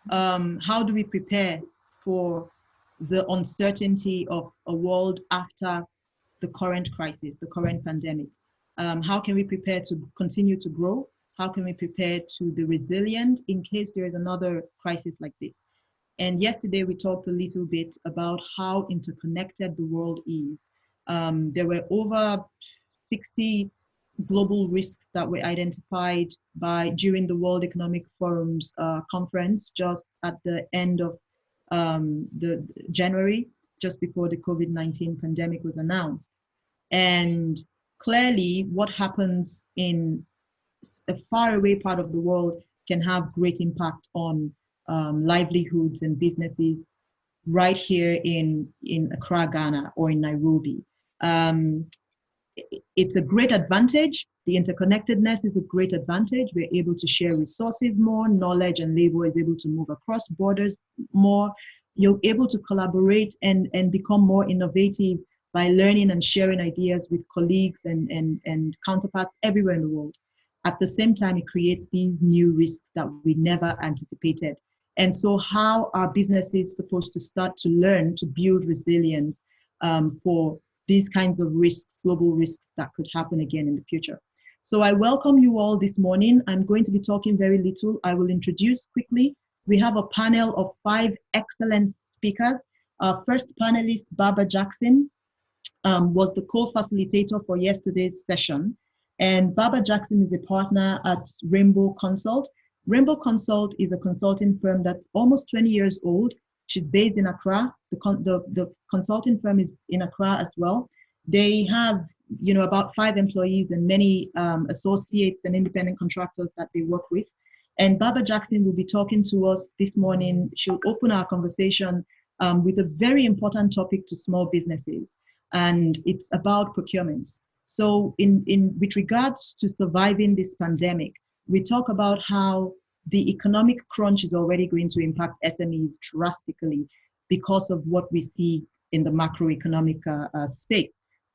How do we prepare for the uncertainty of a world after the current crisis, the current pandemic? How can we prepare to continue to grow? How can we prepare to be resilient in case there is another crisis like this? And yesterday we talked a little bit about how interconnected the world is. There were over 60 global risks that were identified during the World Economic Forum's conference just at the end of the January, just before the COVID-19 pandemic was announced. And clearly what happens in a faraway part of the world can have great impact on livelihoods and businesses right here in Accra, Ghana, or in Nairobi. It's a great advantage. The interconnectedness is a great advantage. We're able to share resources more, knowledge and labor is able to move across borders more. You're able to collaborate and become more innovative by learning and sharing ideas with colleagues and counterparts everywhere in the world. At the same time, it creates these new risks that we never anticipated. And so how are businesses supposed to start to learn to build resilience for these kinds of risks, global risks that could happen again in the future? So I welcome you all this morning. I'm going to be talking very little. I will introduce quickly. We have a panel of 5 excellent speakers. Our first panelist, Baaba Jackson, was the co-facilitator for yesterday's session. And Baaba Jackson is a partner at Rainbow Consult. Rainbow Consult is a consulting firm that's almost 20 years old. She's based in Accra. The consulting firm is in Accra as well. They have, about 5 employees and many associates and independent contractors that they work with. And Baaba Jackson will be talking to us this morning. She'll open our conversation with a very important topic to small businesses, and it's about procurement. So with regards to surviving this pandemic, we talk about how the economic crunch is already going to impact SMEs drastically because of what we see in the macroeconomic space.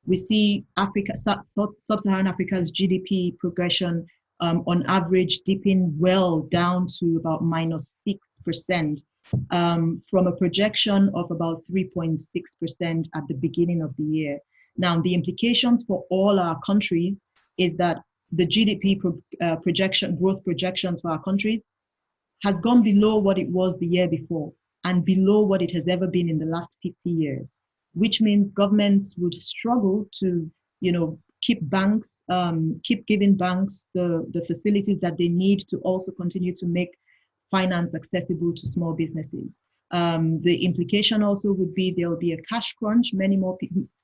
We see Sub-Saharan Africa's GDP progression on average dipping well down to about -6%, from a projection of about 3.6% at the beginning of the year. Now, the implications for all our countries is that the GDP growth projections for our countries has gone below what it was the year before and below what it has ever been in the last 50 years, which means governments would struggle to, keep giving banks the facilities that they need to also continue to make finance accessible to small businesses. The implication also would be there will be a cash crunch.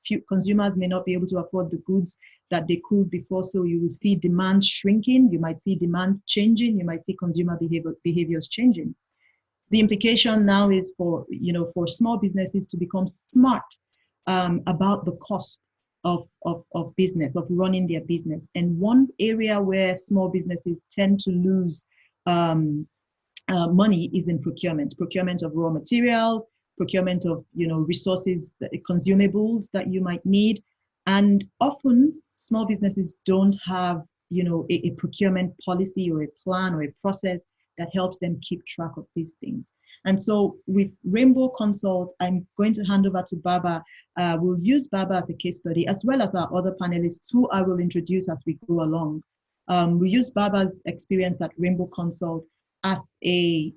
Few consumers may not be able to afford the goods that they could before, so you will see demand shrinking. You might see demand changing. You might see consumer behaviors changing. The implication now is for small businesses to become smart about the cost of business, of running their business. And one area where small businesses tend to lose money is in procurement of raw materials, procurement of resources, consumables that you might need. And often small businesses don't have a procurement policy or a plan or a process that helps them keep track of these things. And so with Rainbow Consult, I'm going to hand over to Baaba. We'll use Baaba as a case study, as well as our other panelists who I will introduce as we go along. We use Baaba's experience at Rainbow Consult as a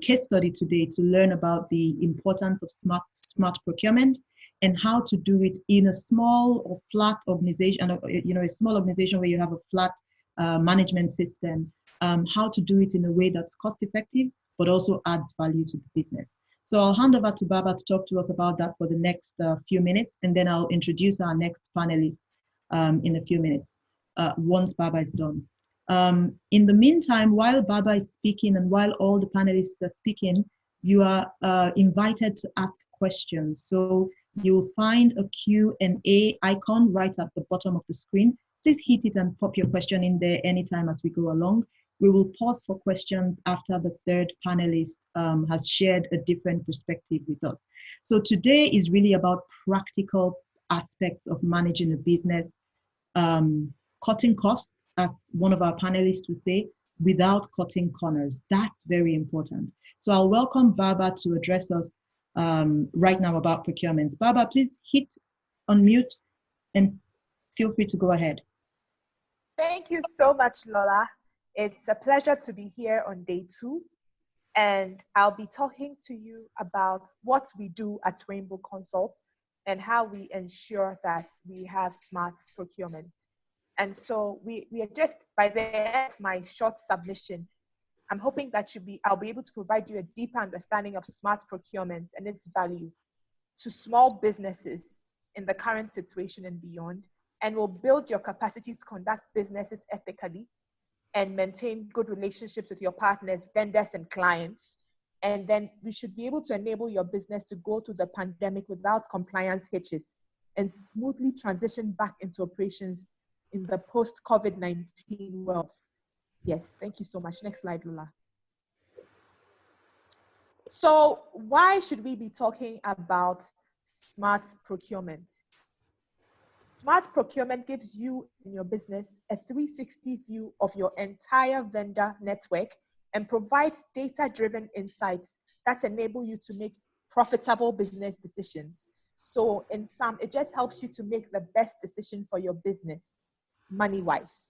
case study today to learn about the importance of smart procurement and how to do it in a small or flat organization, a small organization where you have a flat management system, how to do it in a way that's cost effective, but also adds value to the business. So I'll hand over to Baaba to talk to us about that for the next few minutes, and then I'll introduce our next panelist in a few minutes once Baaba is done. In the meantime, while Baaba is speaking and while all the panelists are speaking, you are invited to ask questions. So you'll find a Q&A icon right at the bottom of the screen. Please hit it and pop your question in there anytime as we go along. We will pause for questions after the third panelist has shared a different perspective with us. So today is really about practical aspects of managing a business, cutting costs, as one of our panelists would say, without cutting corners. That's very important. So I'll welcome Baaba to address us right now about procurements. Baaba, please hit unmute and feel free to go ahead. Thank you so much, Lola. It's a pleasure to be here on day 2. And I'll be talking to you about what we do at Rainbow Consult and how we ensure that we have smart procurement. And so we are just, by the end of my short submission, I'm hoping that I'll be able to provide you a deeper understanding of smart procurement and its value to small businesses in the current situation and beyond, and will build your capacity to conduct businesses ethically and maintain good relationships with your partners, vendors, and clients. And then we should be able to enable your business to go through the pandemic without compliance hitches and smoothly transition back into operations in the post-COVID-19 world. Yes, thank you so much. Next slide, Lola. So why should we be talking about smart procurement? Smart procurement gives you in your business a 360 view of your entire vendor network and provides data-driven insights that enable you to make profitable business decisions. So in sum, it just helps you to make the best decision for your business, money-wise.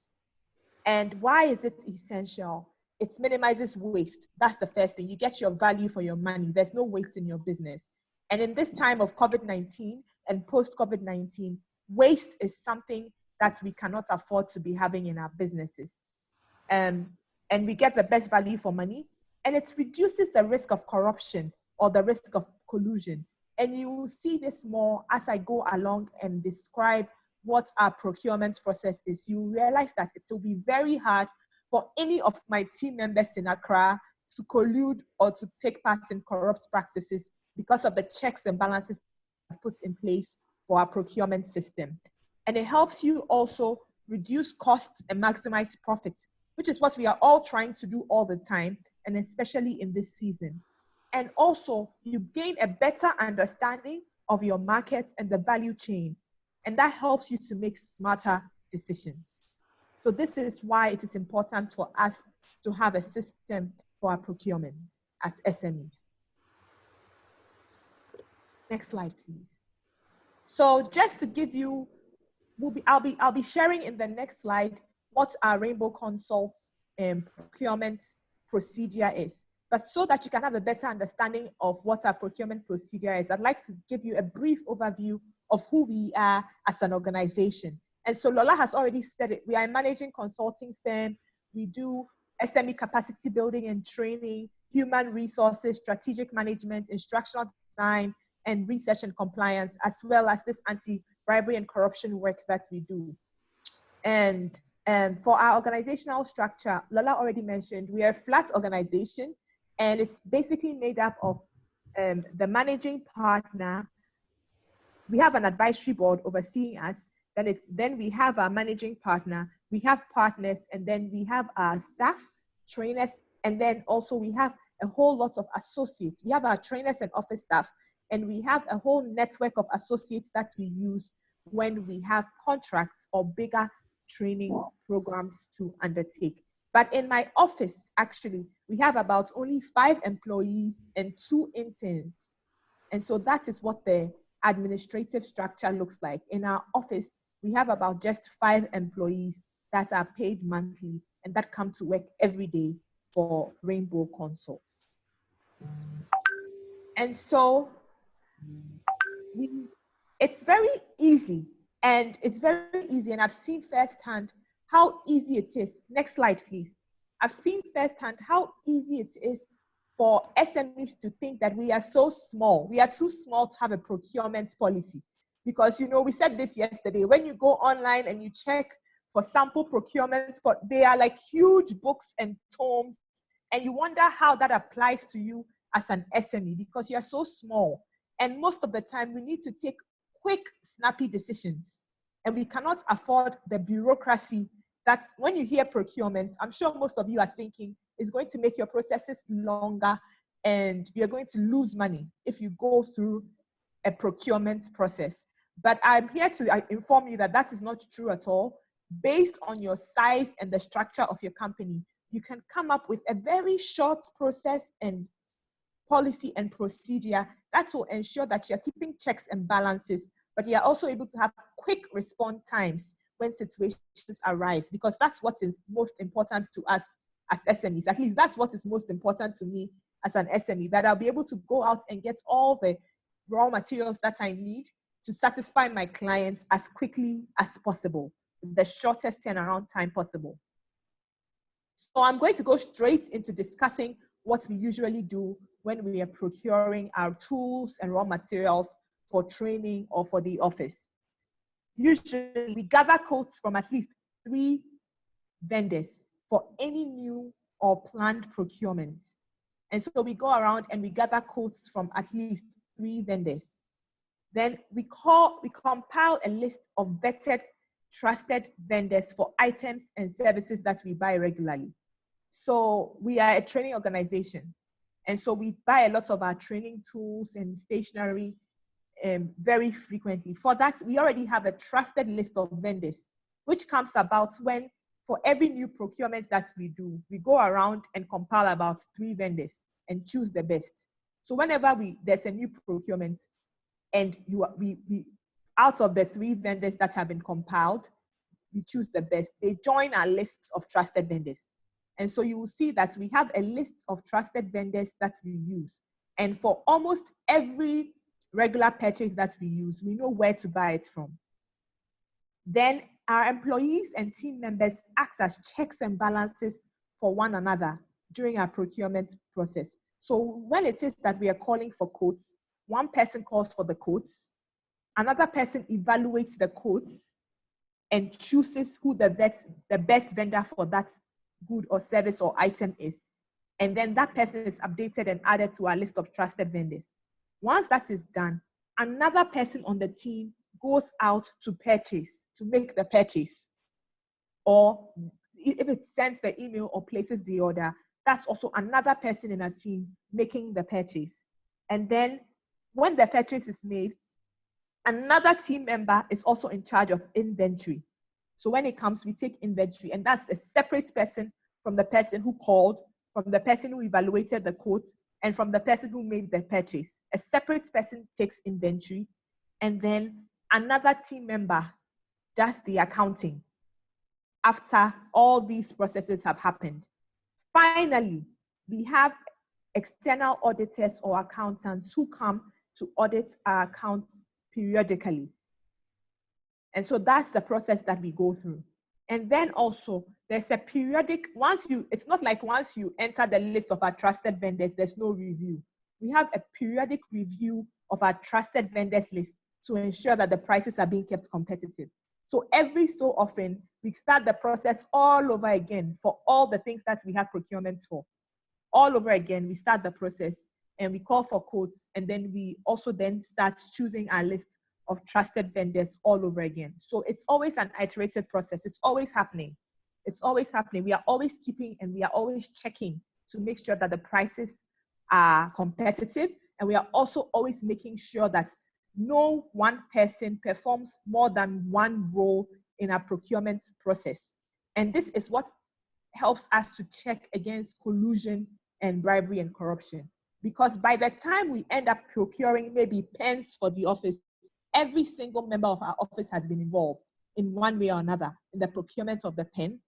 And why is it essential? It minimizes waste. That's the first thing. You get your value for your money. There's no waste in your business. And in this time of COVID-19 and post-COVID-19, waste is something that we cannot afford to be having in our businesses. And we get the best value for money, and it reduces the risk of corruption or the risk of collusion. And you will see this more as I go along and describe what our procurement process is. You realize that it will be very hard for any of my team members in Accra to collude or to take part in corrupt practices because of the checks and balances put in place for our procurement system. And it helps you also reduce costs and maximize profits, which is what we are all trying to do all the time, and especially in this season. And also, you gain a better understanding of your market and the value chain, and that helps you to make smarter decisions. So this is why it is important for us to have a system for our procurement as SMEs. Next slide, please. So just to give you, I'll be sharing in the next slide what our Rainbow Consult's procurement procedure is. But so that you can have a better understanding of what our procurement procedure is, I'd like to give you a brief overview of who we are as an organization. And so Lola has already said it. We are a managing consulting firm. We do SME capacity building and training, human resources, strategic management, instructional design, and research and compliance, as well as this anti-bribery and corruption work that we do. And for our organizational structure, Lola already mentioned, we are a flat organization, and it's basically made up of the managing partner. We have an advisory board overseeing us. Then we have our managing partner, we have partners, and then we have our staff, trainers, and then also we have a whole lot of associates. We have our trainers and office staff, and we have a whole network of associates that we use when we have contracts or bigger training programs to undertake. But in my office, actually, we have about only 5 employees and 2 interns. And so that is what the administrative structure looks like. In our office, we have about just 5 employees that are paid monthly and that come to work every day for Rainbow Consults. And so it's very easy, and I've seen firsthand how easy it is. Next slide, please. I've seen firsthand how easy it is for SMEs to think that we are so small. We are too small to have a procurement policy. Because, you know, we said this yesterday, when you go online and you check for sample procurement, but they are like huge books and tomes, and you wonder how that applies to you as an SME because you're so small. And most of the time, we need to take quick, snappy decisions. And we cannot afford the bureaucracy that when you hear procurement, I'm sure most of you are thinking is going to make your processes longer and you're going to lose money if you go through a procurement process. But I'm here to inform you that that is not true at all. Based on your size and the structure of your company, you can come up with a very short process and policy and procedure that will ensure that you're keeping checks and balances, but you're also able to have quick response times when situations arise, because that's what is most important to us as SMEs. At least that's what is most important to me as an SME, that I'll be able to go out and get all the raw materials that I need to satisfy my clients as quickly as possible, the shortest turnaround time possible. So I'm going to go straight into discussing what we usually do when we are procuring our tools and raw materials for training or for the office. Usually we gather quotes from at least 3 vendors for any new or planned procurements. And so we go around and we gather quotes from at least 3 vendors. Then we compile a list of vetted, trusted vendors for items and services that we buy regularly. So we are a training organization. And so we buy a lot of our training tools and stationery very frequently. For that, we already have a trusted list of vendors, which comes about when, for every new procurement that we do, we go around and compile about 3 vendors and choose the best. So whenever there's a new procurement, and we out of the 3 vendors that have been compiled, we choose the best. They join our list of trusted vendors. And so you will see that we have a list of trusted vendors that we use. And for almost every regular purchase that we use, we know where to buy it from. Then our employees and team members act as checks and balances for one another during our procurement process. So when it is that we are calling for quotes, one person calls for the quotes, another person evaluates the quotes and chooses who the best vendor for that good or service or item is. And then that person is updated and added to our list of trusted vendors. Once that is done, another person on the team goes out to purchase, to make the purchase. Or if it sends the email or places the order, that's also another person in our team making the purchase. And then when the purchase is made, another team member is also in charge of inventory. So when it comes, we take inventory, and that's a separate person from the person who called, from the person who evaluated the quote, and from the person who made the purchase. A separate person takes inventory, and then another team member does the accounting after all these processes have happened. Finally, we have external auditors or accountants who come to audit our accounts periodically. And so that's the process that we go through. And then also there's a periodic, it's not like once you enter the list of our trusted vendors, there's no review. We have a periodic review of our trusted vendors list to ensure that the prices are being kept competitive. So every so often, we start the process all over again for all the things that we have procurements for. All over again, we start the process and we call for quotes, and then we also then start choosing our list of trusted vendors all over again. So it's always an iterated process. It's always happening. It's always happening. We are always keeping and we are always checking to make sure that the prices are competitive. And we are also always making sure that no one person performs more than one role in our procurement process. And this is what helps us to check against collusion and bribery and corruption. Because by the time we end up procuring maybe pens for the office, every single member of our office has been involved in one way or another in the procurement of the pen,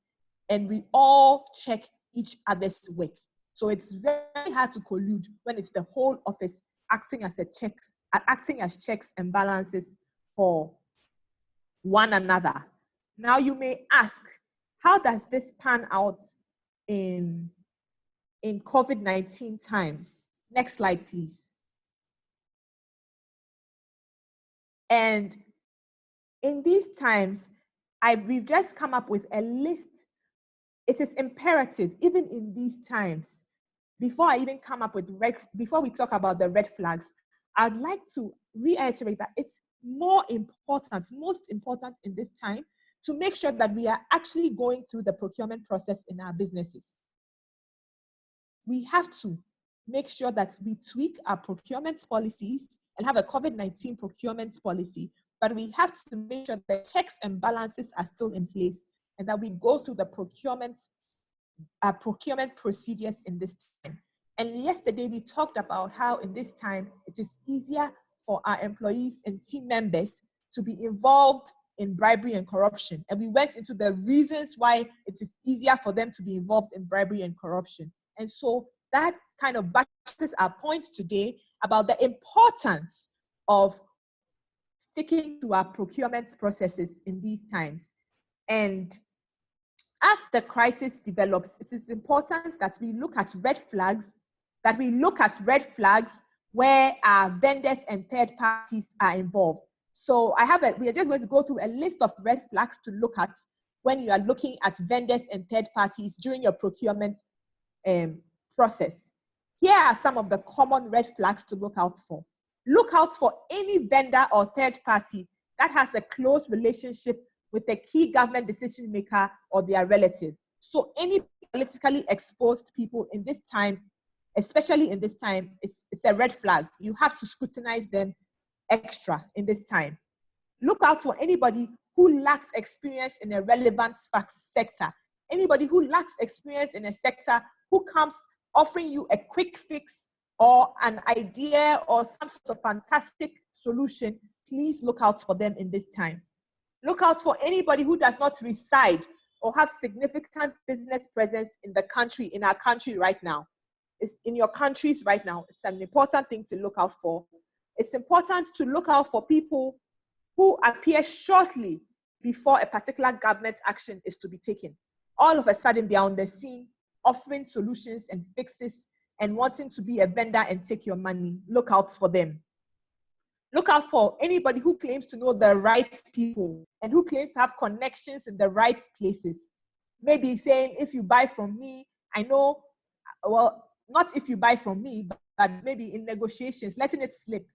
and we all check each other's work. So it's very hard to collude when it's the whole office acting as checks and balances for one another. Now you may ask, how does this pan out in COVID-19 times? Next slide, please. And in these times, we've just come up with a list. It is imperative, even in these times, before I even come up with before we talk about the red flags, I'd like to reiterate that it's most important in this time to make sure that we are actually going through the procurement process in our businesses. We have to make sure that we tweak our procurement policies and have a COVID-19 procurement policy, but we have to make sure that checks and balances are still in place and that we go through the procurement procurement procedures in this time. And yesterday we talked about how in this time it is easier for our employees and team members to be involved in bribery and corruption. And we went into the reasons why it is easier for them to be involved in bribery and corruption. And so that kind of backs our point today about the importance of sticking to our procurement processes in these times. And as the crisis develops, it is important that we look at red flags, where our vendors and third parties are involved. So we are just going to go through a list of red flags to look at when you are looking at vendors and third parties during your procurement process. Here are some of the common red flags to look out for. Look out for any vendor or third party that has a close relationship with a key government decision maker or their relative. So any politically exposed people in this time, especially in this time, it's a red flag. You have to scrutinize them extra in this time. Look out for anybody who lacks experience in a relevant sector. Anybody who lacks experience in a sector who comes offering you a quick fix or an idea or some sort of fantastic solution, please look out for them in this time. Look out for anybody who does not reside or have significant business presence in our country right now. It's in your countries right now. It's an important thing to look out for. It's important to look out for people who appear shortly before a particular government action is to be taken. All of a sudden, they are on the scene offering solutions and fixes and wanting to be a vendor and take your money. Look out for them. Look out for anybody who claims to know the right people and who claims to have connections in the right places. Maybe saying, if you buy from me, I know, well, not if you buy from me, but maybe in negotiations, letting it slip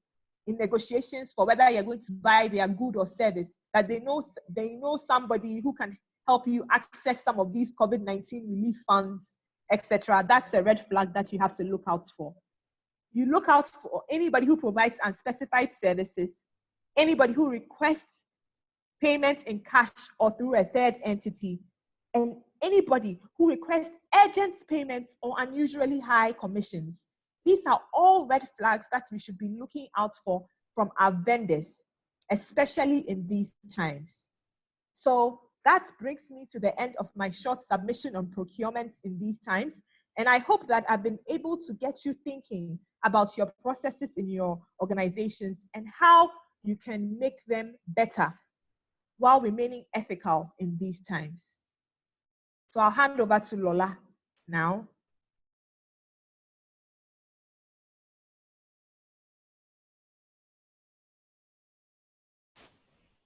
in negotiations for whether you're going to buy their good or service, that they know somebody who can help you access some of these COVID-19 relief funds, etc. That's a red flag that you have to look out for. You look out for anybody who provides unspecified services, anybody who requests payment in cash or through a third entity, and anybody who requests urgent payments or unusually high commissions. These are all red flags that we should be looking out for from our vendors, especially in these times. So that brings me to the end of my short submission on procurement in these times. And I hope that I've been able to get you thinking about your processes in your organizations and how you can make them better while remaining ethical in these times. So I'll hand over to Lola now.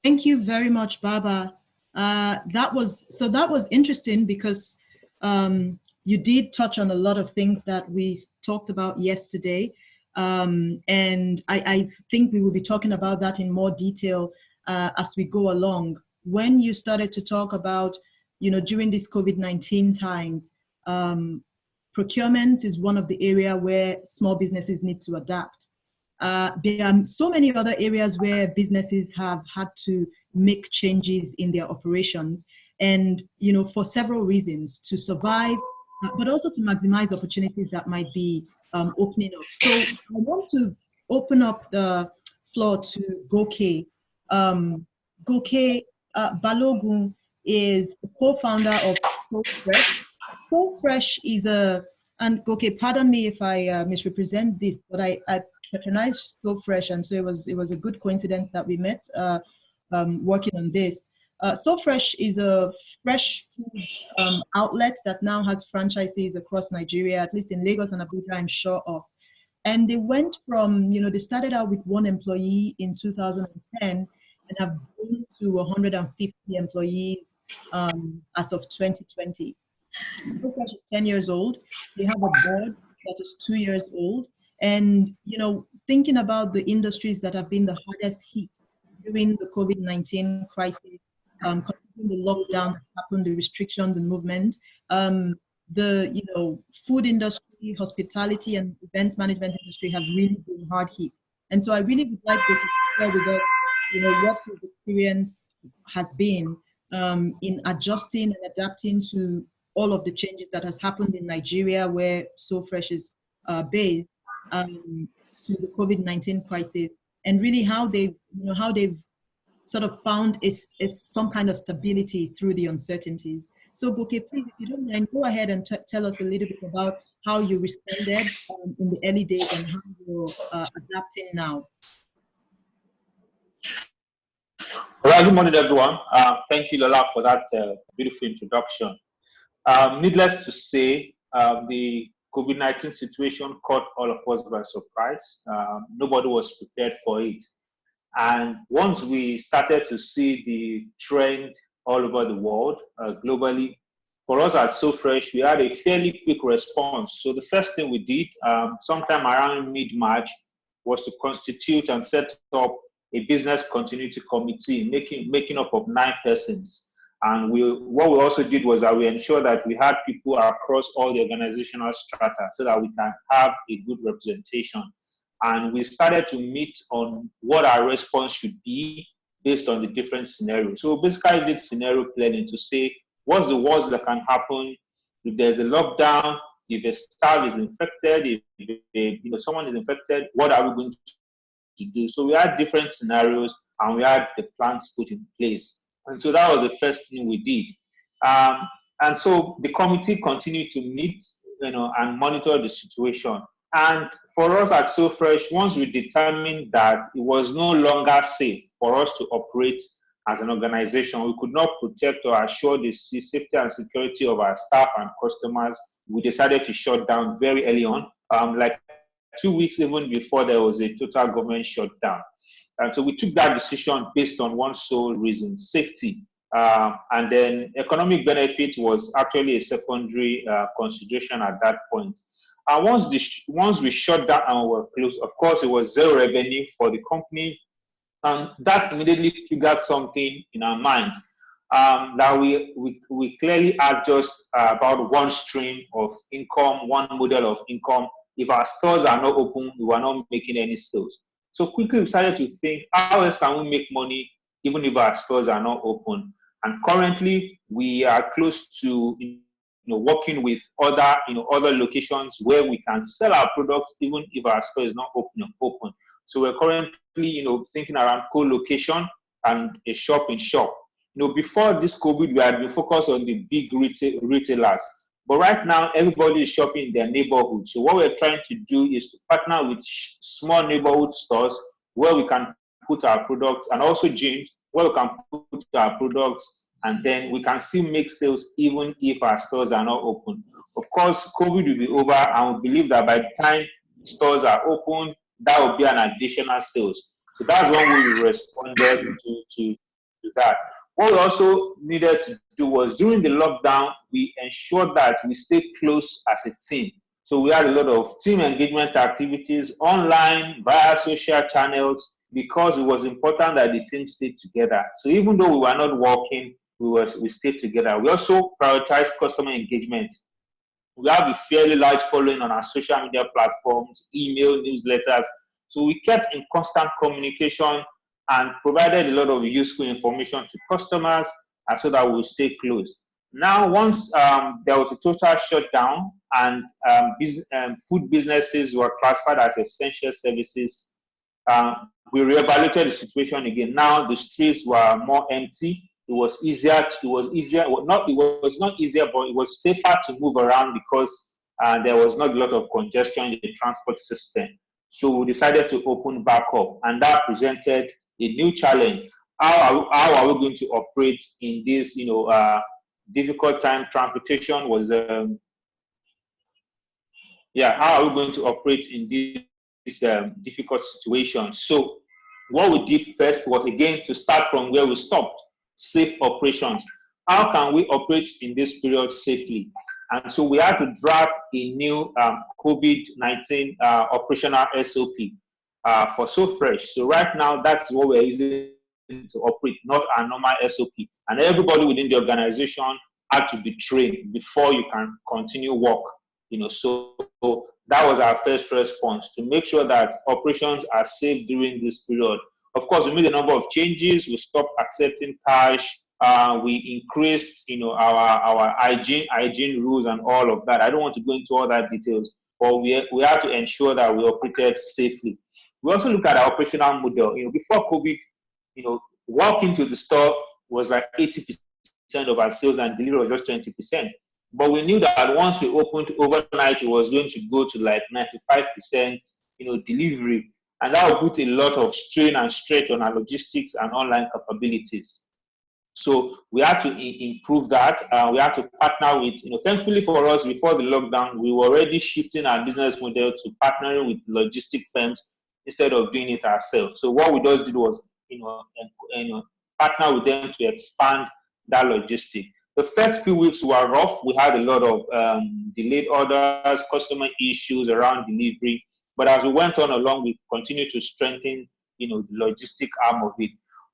Thank you very much, Baaba. That was interesting because you did touch on a lot of things that we talked about yesterday. And I think we will be talking about that in more detail as we go along. When you started to talk about, during these COVID-19 times, procurement is one of the areas where small businesses need to adapt. There are so many other areas where businesses have had to make changes in their operations, and for several reasons, to survive, but also to maximize opportunities that might be opening up. So I want to open up the floor to Egwakhe. Egwakhe Balogun is the co-founder of SoFresh. SoFresh is and Egwakhe, pardon me if I misrepresent this, but I patronized SoFresh, and so it was a good coincidence that we met working on this. SoFresh is a fresh food outlet that now has franchises across Nigeria, at least in Lagos and Abuja, I'm sure of. And they went from, they started out with 1 employee in 2010 and have grown to 150 employees as of 2020. SoFresh is 10 years old. They have a board that is 2 years old. And, thinking about the industries that have been the hardest hit during the COVID-19 crisis, considering the lockdown that's happened, the restrictions and movement, the food industry, hospitality, and events management industry have really been hard hit. And so I really would like to share with us, what his experience has been in adjusting and adapting to all of the changes that has happened in Nigeria, where So Fresh is based, to the COVID-19 crisis, and really how they've sort of found is some kind of stability through the uncertainties. So, Goke, please, if you don't mind, go ahead and tell us a little bit about how you responded in the early days and how you're adapting now. All right, good morning, everyone. Thank you, Lola, for that beautiful introduction. Needless to say, the COVID-19 situation caught all of us by surprise. Nobody was prepared for it. And once we started to see the trend all over the world, globally, for us at So Fresh, we had a fairly quick response. So the first thing we did, sometime around mid-March, was to constitute and set up a business continuity committee, making up of 9 persons. And what we also did was that we ensured that we had people across all the organizational strata so that we can have a good representation. And we started to meet on what our response should be based on the different scenarios. So basically I did scenario planning to say, what's the worst that can happen if there's a lockdown, if a staff is infected, if someone is infected, what are we going to do? So we had different scenarios and we had the plans put in place. And so that was the first thing we did. And so the committee continued to meet, and monitor the situation. And for us at So Fresh, once we determined that it was no longer safe for us to operate as an organization, we could not protect or assure the safety and security of our staff and customers, we decided to shut down very early on, like 2 weeks even before there was a total government shutdown. And so we took that decision based on one sole reason: safety. And then economic benefit was actually a secondary consideration at that point. And once we shut down and were closed, of course, it was zero revenue for the company. And that immediately triggered something in our minds, that we clearly had just about one stream of income, one model of income. If our stores are not open, we were not making any sales. So quickly we started to think, how else can we make money even if our stores are not open? And currently we are close to working with other locations where we can sell our products even if our store is not open. So we're currently thinking around co-location and a shop in shop. Before this COVID, we had been focused on the big retailers. But right now, everybody is shopping in their neighborhood. So what we're trying to do is to partner with small neighborhood stores where we can put our products, and also gyms where we can put our products, and then we can still make sales even if our stores are not open. Of course, COVID will be over, and we believe that by the time stores are open, that will be an additional sales. So that's when we responded to that. What we also needed to do was, during the lockdown, we ensured that we stay close as a team. So we had a lot of team engagement activities online, via social channels, because it was important that the team stayed together. So even though we were not working, we stayed together. We also prioritized customer engagement. We have a fairly large following on our social media platforms, email, newsletters. So we kept in constant communication and provided a lot of useful information to customers, so that we stay close. Now, once there was a total shutdown and food businesses were classified as essential services, we reevaluated the situation again. Now the streets were more empty. It was not easier, but it was safer to move around because there was not a lot of congestion in the transport system. So we decided to open back up, and that presented a new challenge. How are we going to operate in this, difficult time? Transportation was, how are we going to operate in this difficult situation? So what we did first was, again, to start from where we stopped: safe operations. How can we operate in this period safely? And so we had to draft a new COVID-19 operational SOP for So Fresh. So right now, that's what we're using to operate, not our normal SOP. And everybody within the organization had to be trained before you can continue work. So that was our first response, to make sure that operations are safe during this period. Of course, we made a number of changes. We stopped accepting cash. We increased, our hygiene rules and all of that. I don't want to go into all that details, but we had to ensure that we operated safely. We also look at our operational model. Before COVID, walk into the store was like 80% of our sales and delivery was just 20%. But we knew that once we opened overnight, it was going to go to like 95%, delivery. And that would put a lot of strain and stretch on our logistics and online capabilities. So we had to improve that. We had to partner with, thankfully for us, before the lockdown, we were already shifting our business model to partnering with logistic firms instead of doing it ourselves. So what we just did was, partner with them to expand that logistic. The first few weeks were rough. We had a lot of delayed orders, customer issues around delivery. But as we went on along, we continued to strengthen, the logistic arm of it.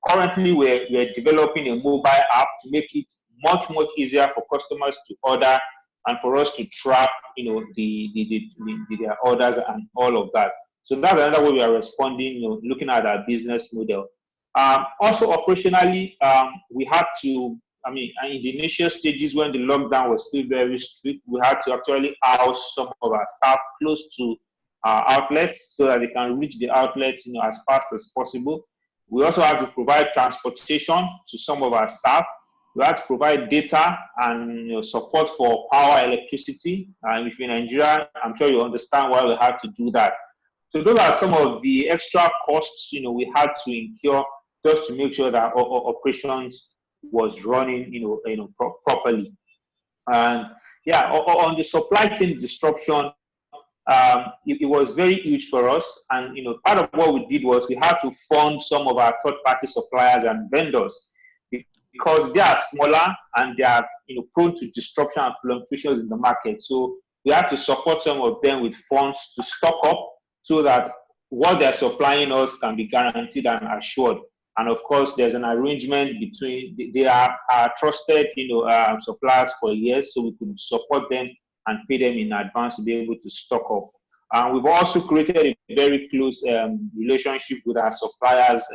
Currently, we're developing a mobile app to make it much easier for customers to order and for us to track, their orders and all of that. So that's another way we are responding, looking at our business model. Also, operationally, we had to, in the initial stages when the lockdown was still very strict, we had to actually house some of our staff close to our outlets so that they can reach the outlets, as fast as possible. We also have to provide transportation to some of our staff. We have to provide data and support for power, electricity. And if you're in Nigeria, I'm sure you understand why we had to do that. So those are some of the extra costs we had to incur just to make sure that our operations was running properly. And yeah, on the supply chain disruption, it was very huge for us. And part of what we did was we had to fund some of our third-party suppliers and vendors because they are smaller and they are prone to disruption and fluctuations in the market. So we had to support some of them with funds to stock up so that what they're supplying us can be guaranteed and assured. And of course, there's an arrangement between they are trusted suppliers for years, so we could support them and pay them in advance to be able to stock up. We've also created a very close relationship with our suppliers,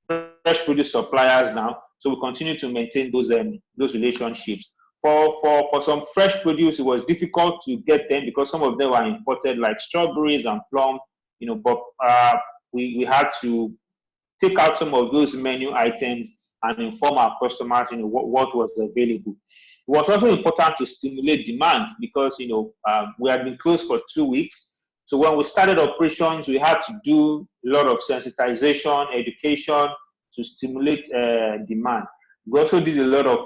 fresh produce suppliers now. So we continue to maintain those relationships. For some fresh produce, it was difficult to get them because some of them were imported, like strawberries and plum. But we had to take out some of those menu items and inform our customers, what was available. It was also important to stimulate demand because, we had been closed for 2 weeks. So when we started operations, we had to do a lot of sensitization, education to stimulate demand. We also did a lot of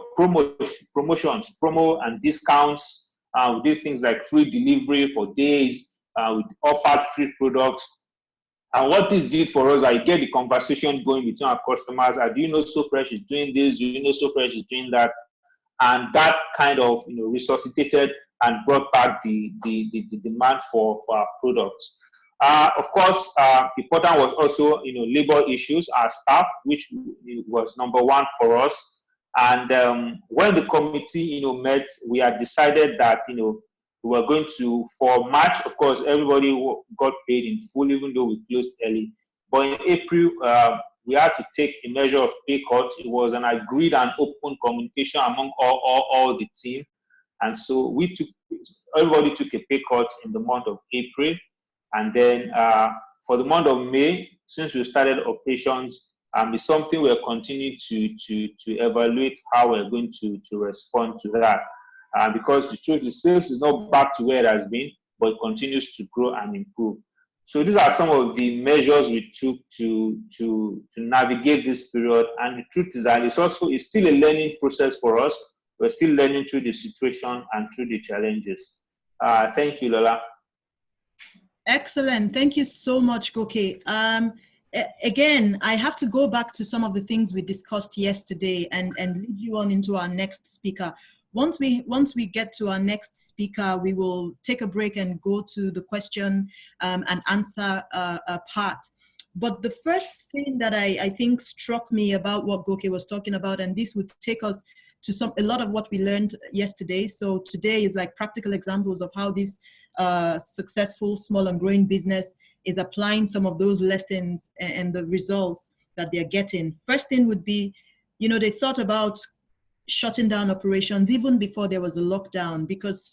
promotions, promo and discounts. We did things like free delivery for days. We offered free products. And what this did for us, I get the conversation going between our customers. Do you know So Fresh is doing this? Do you know So Fresh is doing that? And that kind of resuscitated and brought back the demand for our products. Of course, important was also labor issues, our staff, which was number one for us. And when the committee met, we had decided that we were going to, for March, of course, everybody got paid in full, even though we closed early. But in April, we had to take a measure of pay cut. It was an agreed and open communication among all the team. And so everybody took a pay cut in the month of April. And then for the month of May, since we started operations, it's something we're continuing to evaluate how we're going to respond to that. Because the truth is, sales is not back to where it has been, but it continues to grow and improve. So these are some of the measures we took to navigate this period. And the truth is that it's still a learning process for us. We're still learning through the situation and through the challenges. Thank you, Lola. Excellent. Thank you so much, Goke. Again, I have to go back to some of the things we discussed yesterday and lead you on into our next speaker. Once we get to our next speaker, we will take a break and go to the question and answer part. But the first thing that I think struck me about what Goke was talking about, and this would take us to a lot of what we learned yesterday. So today is like practical examples of how this successful small and growing business is applying some of those lessons and the results that they're getting. First thing would be they thought about shutting down operations even before there was a lockdown, because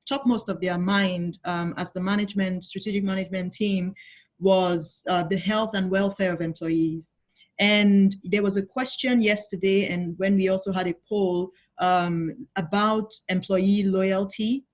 topmost of their mind as the strategic management team was the health and welfare of employees. And there was a question yesterday, and when we also had a poll about employee loyalty,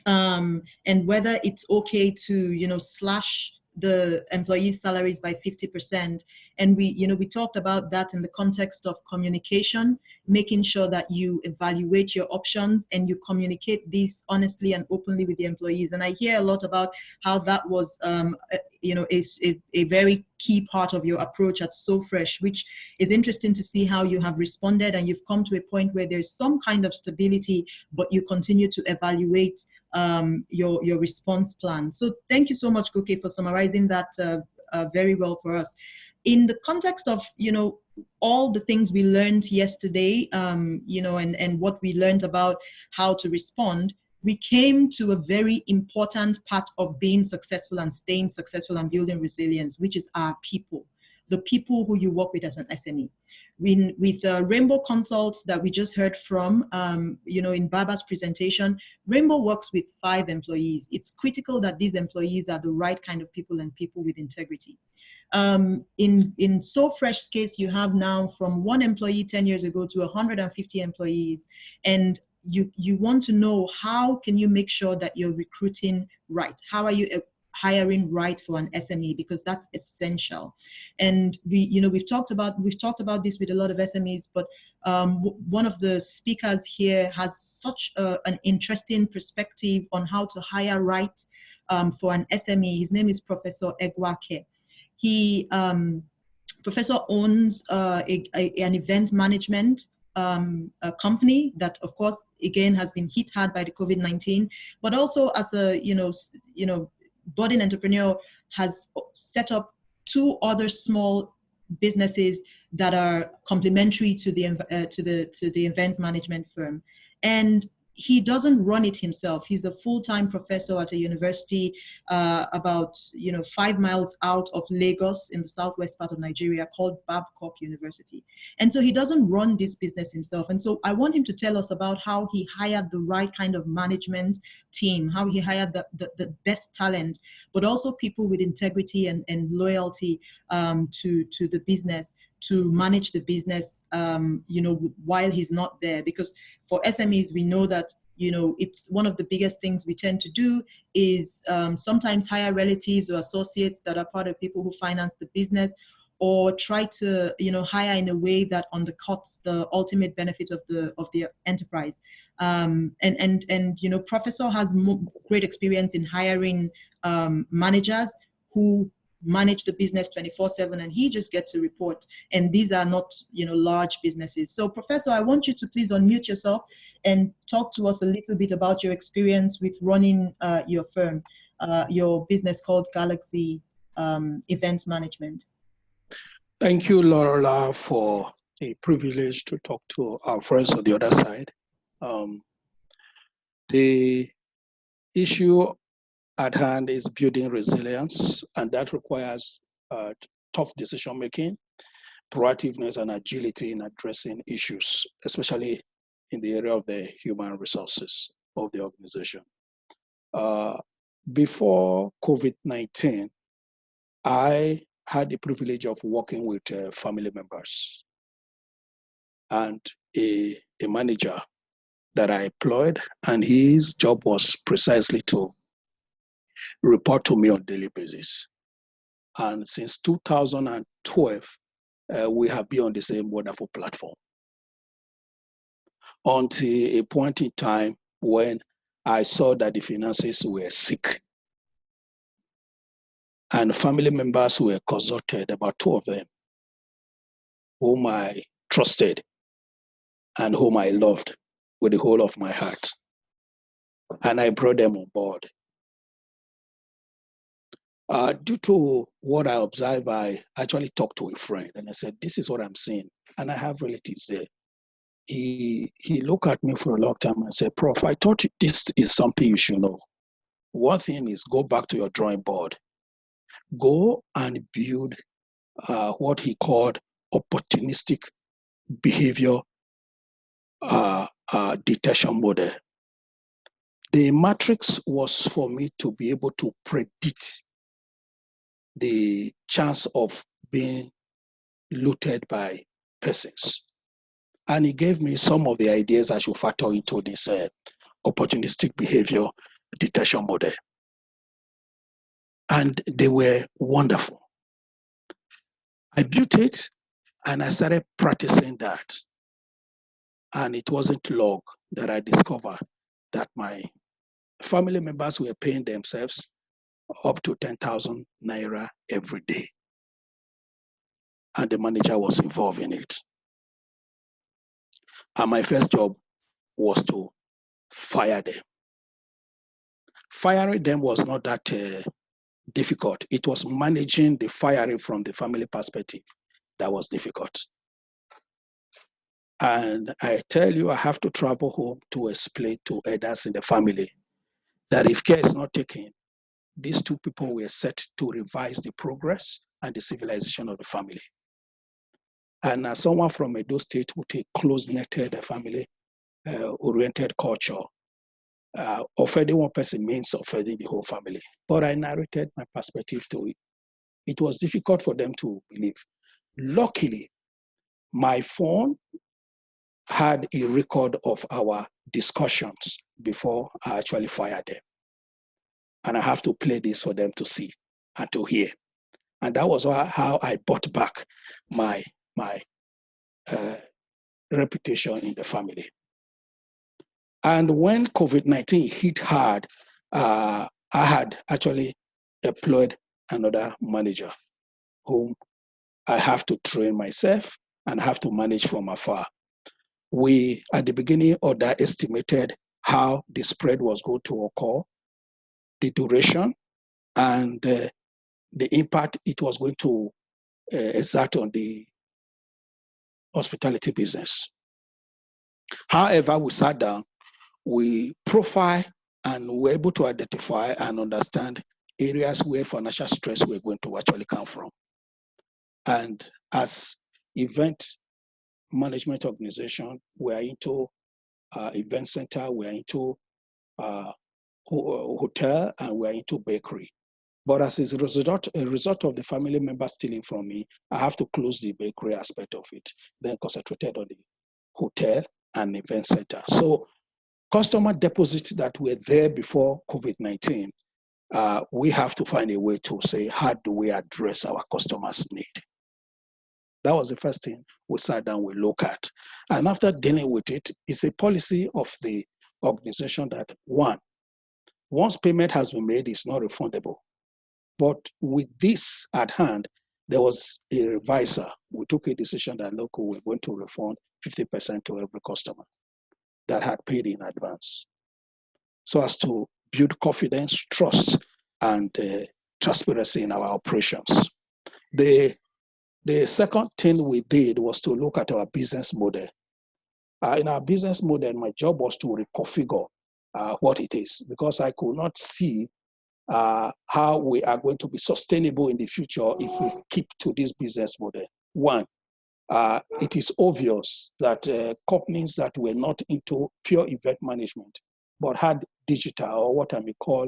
and whether it's okay to, slash the employees' salaries by 50%. And we talked about that in the context of communication, making sure that you evaluate your options and you communicate this honestly and openly with the employees. And I hear a lot about how that was, a very key part of your approach at So Fresh, which is interesting to see how you have responded, and you've come to a point where there's some kind of stability, but you continue to evaluate your response plan. So thank you so much, Goke, for summarizing that very well for us. In the context of, all the things we learned yesterday, and what we learned about how to respond, we came to a very important part of being successful and staying successful and building resilience, which is our people, the people who you work with as an SME. With Rainbow Consults that we just heard from, in Baaba's presentation, Rainbow works with 5 employees. It's critical that these employees are the right kind of people and people with integrity. In So Fresh's case, you have now from 1 employee 10 years ago to 150 employees. And you want to know, how can you make sure that you're recruiting right? How are you hiring right for an SME? Because that's essential. And we've talked about this with a lot of SMEs, but one of the speakers here has such an interesting perspective on how to hire right for an SME. His name is Professor Egwakhe. He Professor owns an event management a company that, of course, again has been hit hard by the COVID-19, but also as a budding entrepreneur has set up 2 other small businesses that are complementary to the event management firm. And he doesn't run it himself. He's a full-time professor at a university about 5 miles out of Lagos in the southwest part of Nigeria, called Babcock University. And so he doesn't run this business himself. And so I want him to tell us about how he hired the right kind of management team, how he hired the best talent, but also people with integrity and loyalty to the business, to manage the business, while he's not there. Because for SMEs, we know that, it's one of the biggest things we tend to do is sometimes hire relatives or associates that are part of people who finance the business, or try to, hire in a way that undercuts the ultimate benefit of the enterprise. Professor has great experience in hiring managers who manage the business 24/7, and he just gets a report. And these are not, large businesses. So Professor, I want you to please unmute yourself and talk to us a little bit about your experience with running your firm, your business called Galaxy Event Management. Thank you, Laura, for the privilege to talk to our friends on the other side. The issue at hand is building resilience, and that requires tough decision-making, proactiveness, and agility in addressing issues, especially in the area of the human resources of the organization. Before COVID-19, I had the privilege of working with family members and a manager that I employed, and his job was precisely to report to me on a daily basis. And since 2012, we have been on the same wonderful platform, until a point in time when I saw that the finances were sick. And family members were consulted, about 2 of them, whom I trusted and whom I loved with the whole of my heart. And I brought them on board. Due to what I observed, I actually talked to a friend and I said, this is what I'm seeing. And I have relatives there. He looked at me for a long time and said, Prof, I thought this is something you should know. One thing is, go back to your drawing board. Go and build what he called opportunistic behavior detection model. The matrix was for me to be able to predict the chance of being looted by persons. And he gave me some of the ideas I should factor into this opportunistic behavior detection model. And they were wonderful. I built it and I started practicing that. And it wasn't long that I discovered that my family members were paying themselves up to 10,000 naira every day. And the manager was involved in it. And my first job was to fire them. Firing them was not that difficult. It was managing the firing from the family perspective that was difficult. And I tell you, I have to travel home to explain to elders in the family that if care is not taken, these two people were set to revise the progress and the civilization of the family. And as someone from Edo State with a close-knitted family oriented culture, offending one person means offending the whole family. But I narrated my perspective to it. It was difficult for them to believe. Luckily, my phone had a record of our discussions before I actually fired them. And I have to play this for them to see and to hear. And that was how I bought back my reputation in the family. And when COVID-19 hit hard, I had actually employed another manager whom I have to train myself and have to manage from afar. We, at the beginning, underestimated how the spread was going to occur, the duration, and the impact it was going to exert on the hospitality business. However, we sat down, we profiled, and were able to identify and understand areas where financial stress were going to actually come from. And as event management organization, we are into event center, we are into hotel, and we are into bakery. But as a result of the family members stealing from me, I have to close the bakery aspect of it, then concentrated on the hotel and event center. So customer deposits that were there before COVID-19, we have to find a way to say, how do we address our customers' need? That was the first thing we sat down, we look at. And after dealing with it, it's a policy of the organization that once payment has been made, it's not refundable. But with this at hand, there was a revisor. We took a decision that, look, we're going to refund 50% to every customer that had paid in advance, so as to build confidence, trust, and transparency in our operations. The second thing we did was to look at our business model. In our business model, my job was to reconfigure what it is, because I could not see how we are going to be sustainable in the future if we keep to this business model. One, it is obvious that companies that were not into pure event management, but had digital, or what I may call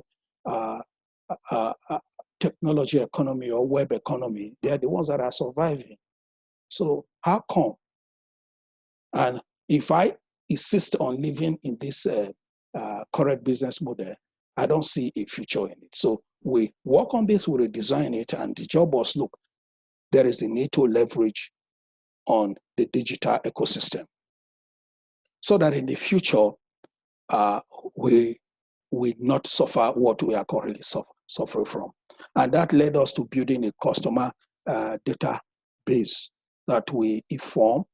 technology economy or web economy, they are the ones that are surviving. So how come? And if I insist on living in this current business model, I don't see a future in it. So we work on this, we redesign it, and the job was, look, there is a need to leverage on the digital ecosystem so that in the future, we will not suffer what we are currently suffering from. And that led us to building a customer database that we inform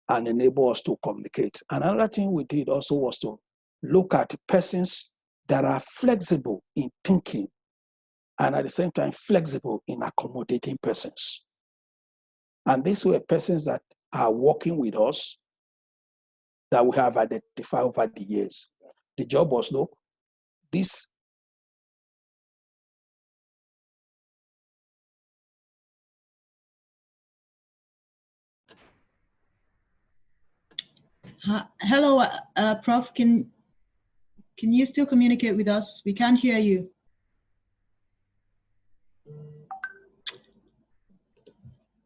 and enable us to communicate. Another thing we did also was to look at persons that are flexible in thinking and at the same time flexible in accommodating persons. And these were persons that are working with us that we have identified over the years. The job was, look, this Hello, Prof. Can you still communicate with us? We can't hear you.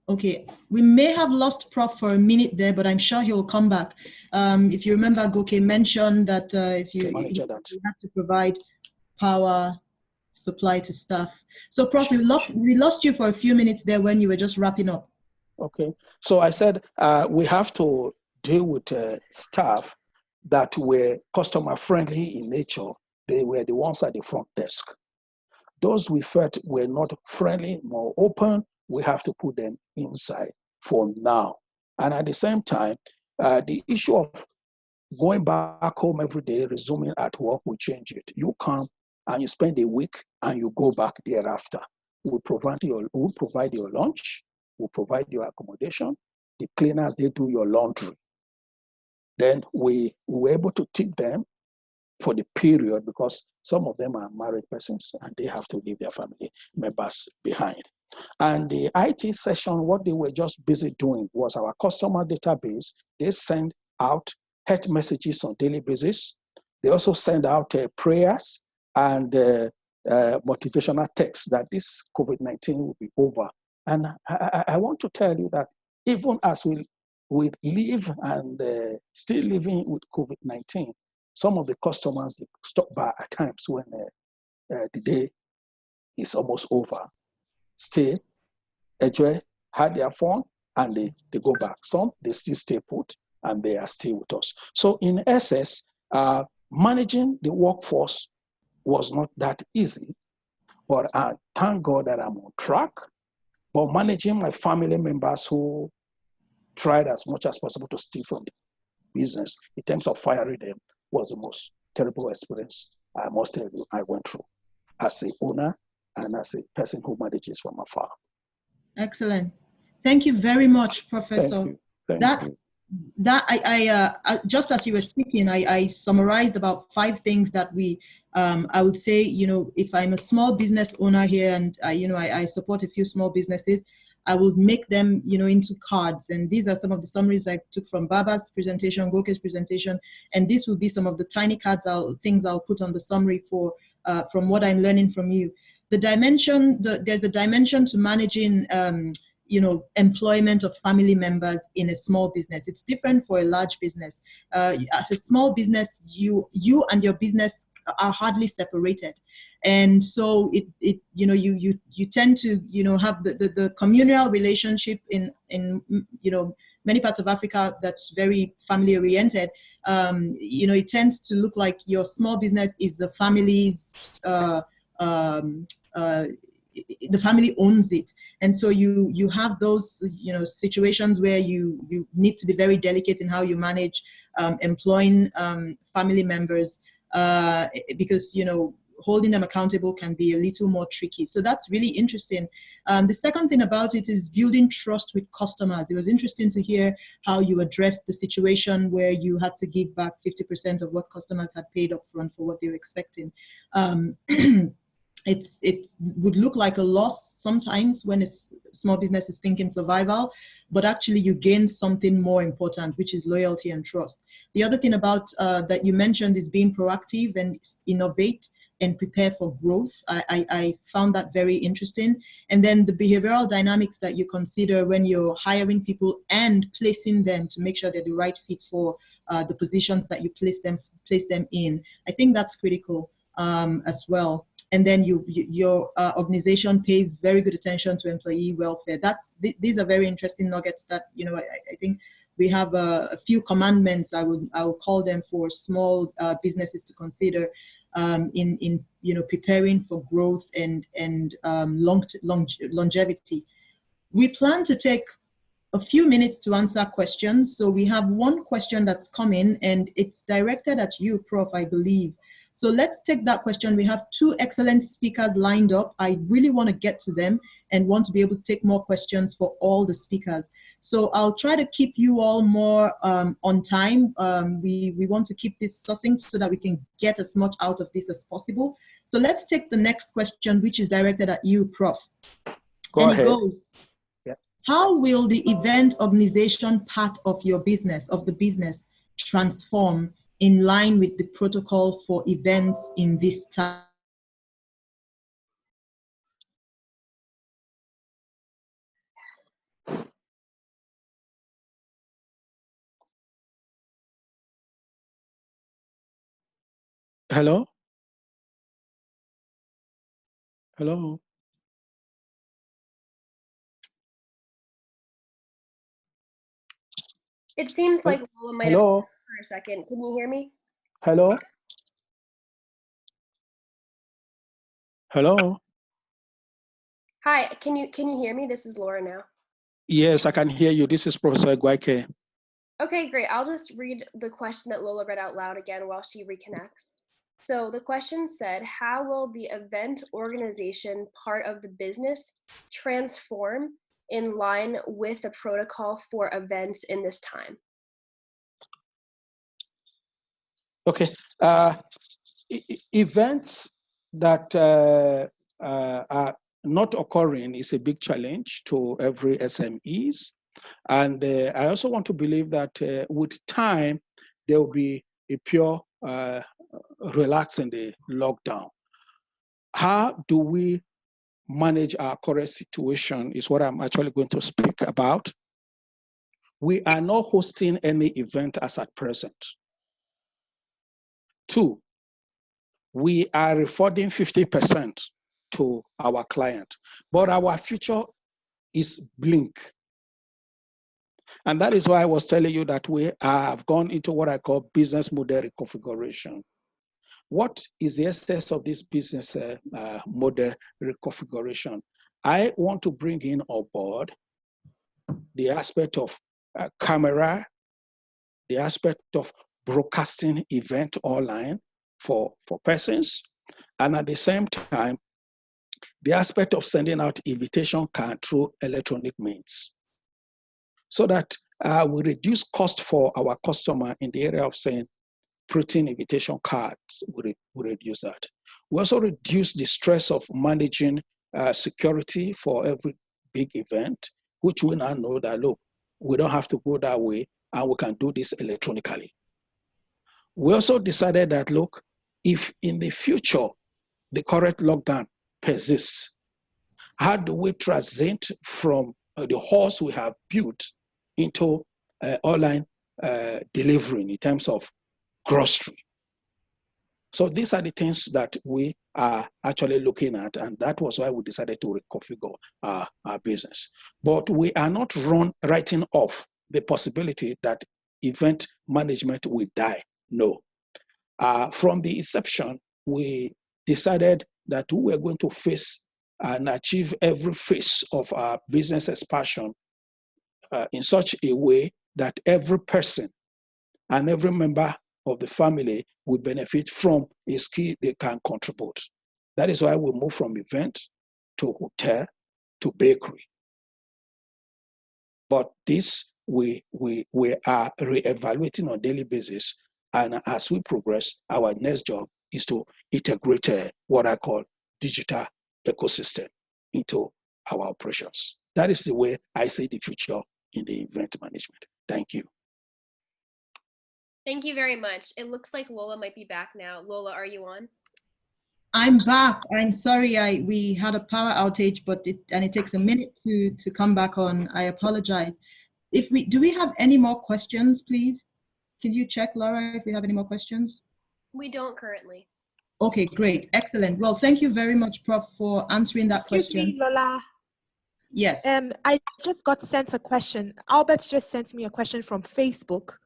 Okay, we may have lost Prof for a minute there, but I'm sure he'll come back. If you remember, Goke mentioned that if you had to provide power supply to staff. So, Prof, we lost you for a few minutes there when you were just wrapping up. Okay, so I said we have to deal with staff that were customer friendly in nature. They were the ones at the front desk. Those we felt were not friendly, more open, we have to put them inside for now. And at the same time, the issue of going back home every day, resuming at work, we change it. You come and you spend a week and you go back thereafter. We'll provide your lunch, we'll provide your accommodation, the cleaners, they do your laundry. Then we were able to tip them for the period because some of them are married persons and they have to leave their family members behind. And the IT session, what they were just busy doing was our customer database. They send out health messages on daily basis. They also send out prayers and motivational texts that this COVID-19 will be over. And I want to tell you that even as we live and still living with COVID-19, some of the customers, they stop by at times when the day is almost over. Stay, enjoy, had their fun, and they go back. Some, they still stay put, and they are still with us. So in essence, managing the workforce was not that easy, but I thank God that I'm on track. But managing my family members who tried as much as possible to steal from the business in terms of firing them was the most terrible experience I must tell you I went through as a owner and as a person who manages from afar. Excellent. Thank you very much, Professor. Thank you. I just as you were speaking, I summarized about 5 things that I would say, if I'm a small business owner here and I support a few small businesses, I would make them, into cards. And these are some of the summaries I took from Baaba's presentation, Goke's presentation, and this will be some of the tiny cards things I'll put on the summary for from what I'm learning from you. There's a dimension to managing, employment of family members in a small business. It's different for a large business. As a small business, you and your business are hardly separated. And so you tend to have the communal relationship in many parts of Africa that's very family oriented. It tends to look like your small business is the family's the family owns it, and so you have those situations where you need to be very delicate in how you manage employing family members because holding them accountable can be a little more tricky. So that's really interesting. The second thing about it is building trust with customers. It was interesting to hear how you addressed the situation where you had to give back 50% of what customers had paid up front for what they were expecting. It would look like a loss sometimes when a small business is thinking survival, but actually you gain something more important, which is loyalty and trust. The other thing about that you mentioned is being proactive and innovate and prepare for growth. I found that very interesting. And then the behavioral dynamics that you consider when you're hiring people and placing them to make sure they're the right fit for the positions that you place them in. I think that's critical as well. And then your organization pays very good attention to employee welfare. These are very interesting nuggets that I think we have a few commandments. I'll call them for small businesses to consider in preparing for growth and longevity. We plan to take a few minutes to answer questions. So we have one question that's come in, and it's directed at you, Prof, I believe. So let's take that question. We have 2 excellent speakers lined up. I really want to get to them and want to be able to take more questions for all the speakers. So I'll try to keep you all more on time. We want to keep this succinct so that we can get as much out of this as possible. So let's take the next question, which is directed at you, Prof. Go ahead. It goes, how will the event organization part of your business, transform in line with the protocol for events in this time? Hello? Hello? It seems like Lola might have Hello? for a second. Can you hear me? Hello? Hello? Hi, can you hear me? This is Laura now. Yes, I can hear you. This is Professor Egwakhe. Okay, great. I'll just read the question that Lola read out loud again while she reconnects. So the question said, how will the event organization part of the business transform in line with the protocol for events in this time? Okay. Events that are not occurring is a big challenge to every SMEs. And I also want to believe that with time, there will be a pure relaxing the lockdown. How do we manage our current situation is what I'm actually going to speak about. We are not hosting any event as at present. 2, we are refunding 50% to our client, but our future is bleak. And that is why I was telling you that we have gone into what I call business model reconfiguration. What is the essence of this business model reconfiguration? I want to bring in on board the aspect of camera, the aspect of broadcasting event online for persons, and at the same time, the aspect of sending out invitation card through electronic means, so that we reduce cost for our customer in the area of saying printing invitation cards. We reduce that. We also reduce the stress of managing security for every big event, which we now know that, look, we don't have to go that way and we can do this electronically. We also decided that, look, if in the future the current lockdown persists, how do we transit from the horse we have built into online delivering in terms of grocery? So these are the things that we are actually looking at, and that was why we decided to reconfigure our business. But we are not writing off the possibility that event management will die. No. From the inception, we decided that we were going to face and achieve every phase of our business expansion in such a way that every person and every member of the family will benefit from a skill they can contribute. That is why we move from event to hotel to bakery. But this we are reevaluating on a daily basis, and as we progress, our next job is to integrate what I call digital ecosystem into our operations. That is the way I see the future in the event management. Thank you. Thank you very much. It looks like Lola might be back now. Lola, are you on? I'm back. I'm sorry, we had a power outage, but it takes a minute to come back on. I apologize. Do we have any more questions, please? Can you check, Laura, if we have any more questions? We don't currently. Okay, great, excellent. Well, thank you very much, Prof, for answering that question. Excuse me, Lola. Yes. I just got sent a question. Albert just sent me a question from Facebook.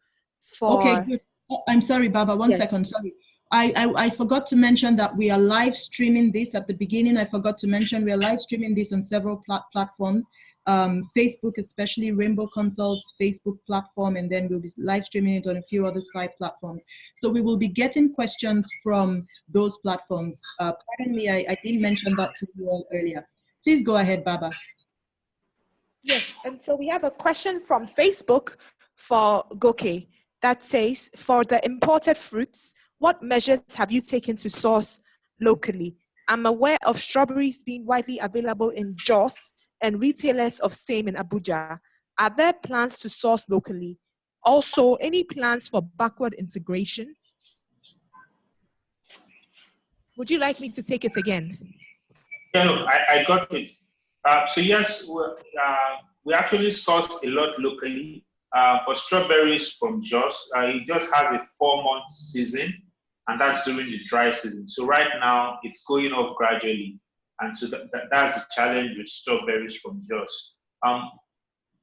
Okay, good. Oh, I'm sorry, Baaba, one second, sorry. I forgot to mention that we are live streaming this at the beginning. I forgot to mention we are live streaming this on several platforms. Facebook, especially Rainbow Consults Facebook platform, and then we'll be live streaming it on a few other site platforms. So we will be getting questions from those platforms. Pardon me, I didn't mention that to you all earlier. Please go ahead, Baaba. Yes, and so we have a question from Facebook for Goke that says, for the imported fruits, what measures have you taken to source locally? I'm aware of strawberries being widely available in Jos and retailers of same in Abuja. Are there plans to source locally? Also, any plans for backward integration? Would you like me to take it again? Yeah, no, I got it. So yes, we actually source a lot locally. For strawberries from Jos, it just has a 4-month season, and that's during the dry season. So right now, it's going up gradually. And so that's the challenge with strawberries from Jos.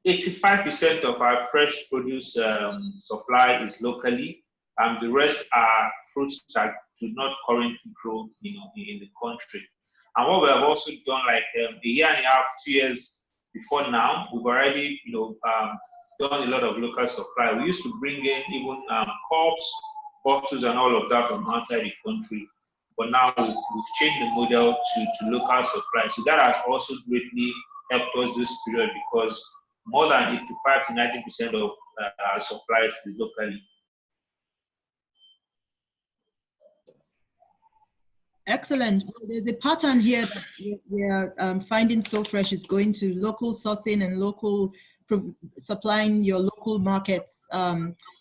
85% of our fresh produce supply is locally, and the rest are fruits that do not currently grow in the country. And what we have also done, like a year and a half, 2 years before now, we've already done a lot of local supply. We used to bring in even cups, bottles, and all of that from outside the country. But now we've changed the model to local supply. So that has also greatly helped us this period, because more than 85 to 90% of our supply is locally. Excellent. Well, there's a pattern here that we're finding So Fresh is going to local sourcing and local supplying your local markets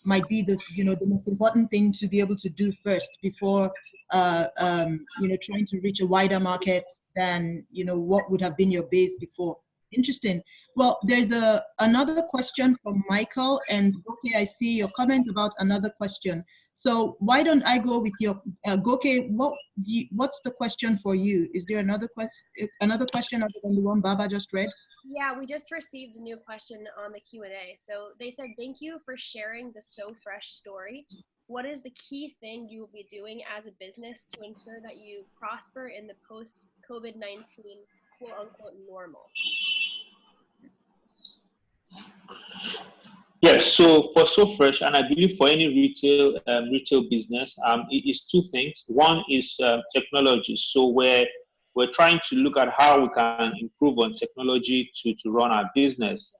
might be the most important thing to be able to do first before trying to reach a wider market than what would have been your base before. Interesting. Well, there's another question from Michael, and okay, I see your comment about another question. So why don't I go with your Goke? What's the question for you? Is there another question other than the one Baaba just read? Yeah, we just received a new question on the Q&A. So they said, thank you for sharing the So Fresh story. What is the key thing you will be doing as a business to ensure that you prosper in the post-COVID-19 quote-unquote normal? Yes, so for So Fresh, and I believe for any retail business, it is two things. One is technology. So we're trying to look at how we can improve on technology to run our business.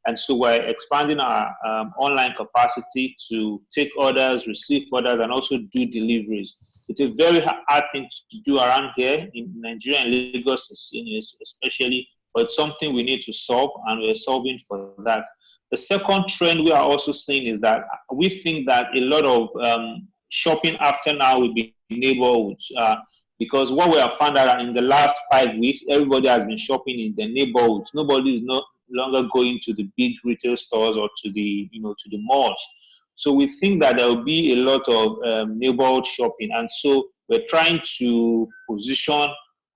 And so we're expanding our online capacity to take orders, receive orders, and also do deliveries. It's a very hard thing to do around here in Nigeria and Lagos, especially, but it's something we need to solve, and we're solving for that. The second trend we are also seeing is that we think that a lot of shopping after now will be neighborhoods, because what we have found out in the last 5 weeks, everybody has been shopping in their neighborhoods. Nobody is no longer going to the big retail stores or to the malls. So we think that there will be a lot of neighborhood shopping, and so we're trying to position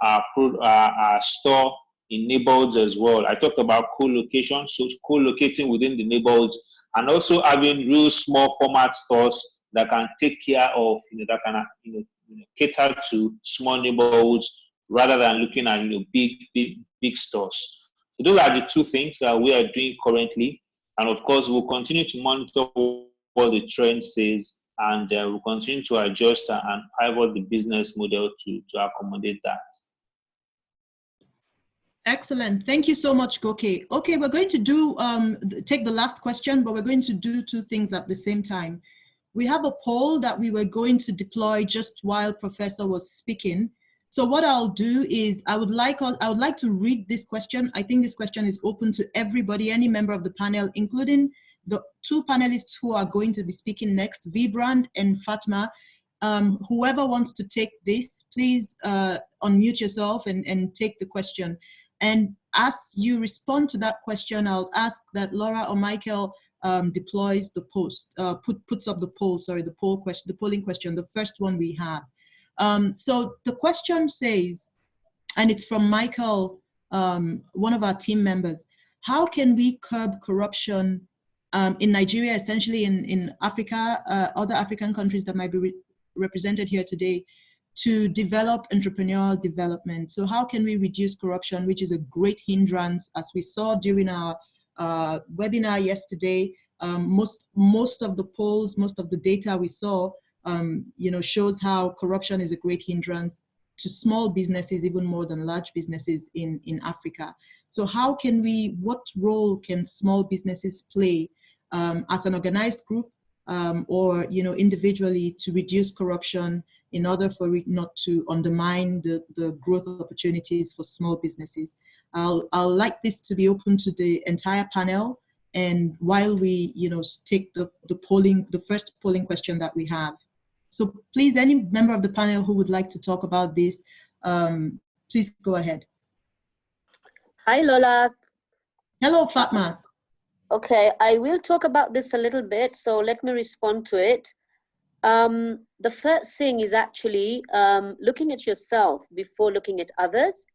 our store in neighborhoods as well. I talked about co-location, so co-locating within the neighborhoods, and also having real small format stores that can take care of, that can cater to small neighborhoods rather than looking at big stores. So those are the two things that we are doing currently, and of course we'll continue to monitor what the trend says, and we'll continue to adjust and pivot the business model to accommodate that. Excellent. Thank you so much, Goke. Okay, we're going to take the last question, but we're going to do two things at the same time. We have a poll that we were going to deploy just while Professor was speaking. So what I'll do is I would like to read this question. I think this question is open to everybody, any member of the panel, including the two panelists who are going to be speaking next, Wybrand and Fatma. Whoever wants to take this, please unmute yourself and take the question. And as you respond to that question, I'll ask that Laura or Michael deploys the post, puts up the poll, sorry, the polling question, the first one we have. So the question says, and it's from Michael, one of our team members, how can we curb corruption in Nigeria, essentially in Africa, other African countries that might be represented here today, to develop entrepreneurial development? So how can we reduce corruption, which is a great hindrance, as we saw during our webinar yesterday. Most of the polls, most of the data we saw, shows how corruption is a great hindrance to small businesses, even more than large businesses in Africa. So how can what role can small businesses play as an organized group or individually to reduce corruption in order for it not to undermine the growth opportunities for small businesses? I'll like this to be open to the entire panel. and while we, take the first polling question that we have. So please, any member of the panel who would like to talk about this, please go ahead. Hi, Lola. Hello, Fatma. Okay, I will talk about this a little bit, so let me respond to it. The first thing is actually looking at yourself before looking at others.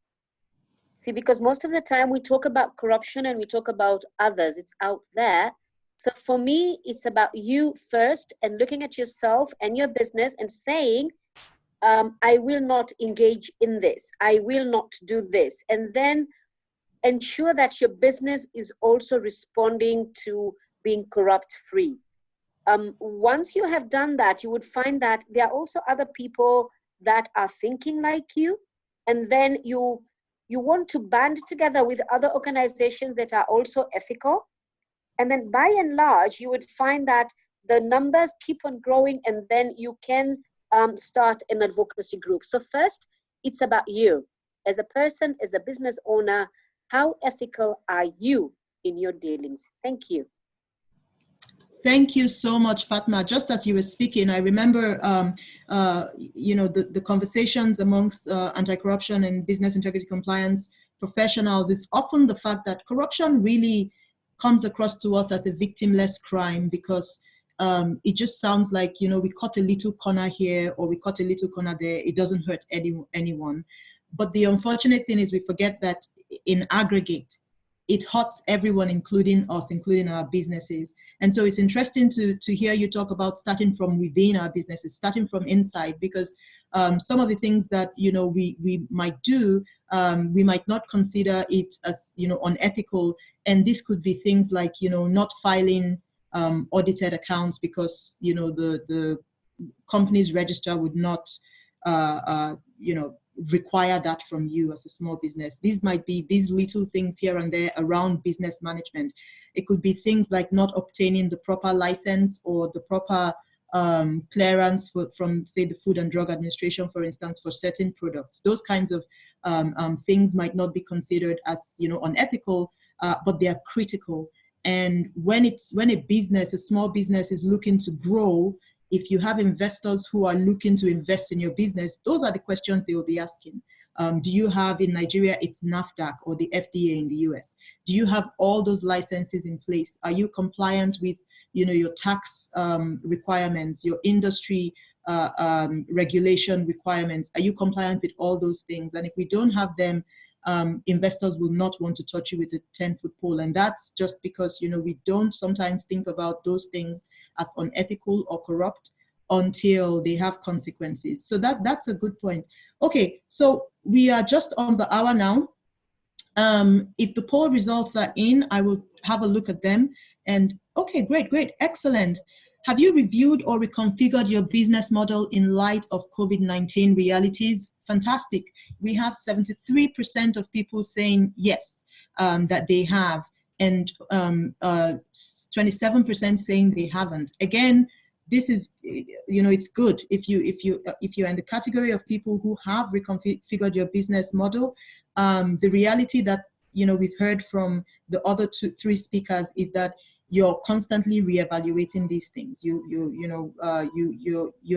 See, because most of the time we talk about corruption and we talk about others, it's out there. So for me, it's about you first and looking at yourself and your business and saying, I will not engage in this. I will not do this. And then ensure that your business is also responding to being corrupt free. Once you have done that, you would find that there are also other people that are thinking like you. And then you want to band together with other organizations that are also ethical. And then by and large, you would find that the numbers keep on growing, and then you can start an advocacy group. So first, it's about you as a person, as a business owner. How ethical are you in your dealings? Thank you. Thank you so much, Fatma. Just as you were speaking, I remember, the conversations amongst anti-corruption and business integrity compliance professionals is often the fact that corruption really comes across to us as a victimless crime, because it just sounds like, we cut a little corner here or we cut a little corner there. It doesn't hurt anyone. But the unfortunate thing is we forget that in aggregate, it hurts everyone, including us, including our businesses. And so it's interesting to hear you talk about starting from within our businesses, starting from inside, because some of the things that, we might do, we might not consider it as, unethical. And this could be things like, not filing audited accounts because, the company's registrar would not, require that from you as a small business. These might be these little things here and there around business management. It could be things like not obtaining the proper license or the proper clearance from, say, the Food and Drug Administration, for instance, for certain products. Those kinds of things might not be considered as, unethical, but they are critical. And when a business, a small business, is looking to grow, if you have investors who are looking to invest in your business, those are the questions they will be asking. Do you have, in Nigeria, it's NAFDAC or the FDA in the US? Do you have all those licenses in place? Are you compliant with, your tax requirements, your industry regulation requirements? Are you compliant with all those things? And if we don't have them, investors will not want to touch you with a 10-foot pole. And that's just because, we don't sometimes think about those things as unethical or corrupt until they have consequences. So that's a good point. Okay, so we are just on the hour now. If the poll results are in, I will have a look at them. And okay, great, excellent. Have you reviewed or reconfigured your business model in light of COVID-19 realities? Fantastic. We have 73% of people saying yes, that they have, and 27% saying they haven't. Again, this is, it's good if you're in the category of people who have reconfigured your business model. The reality that we've heard from the other three speakers is that you're constantly reevaluating these things. You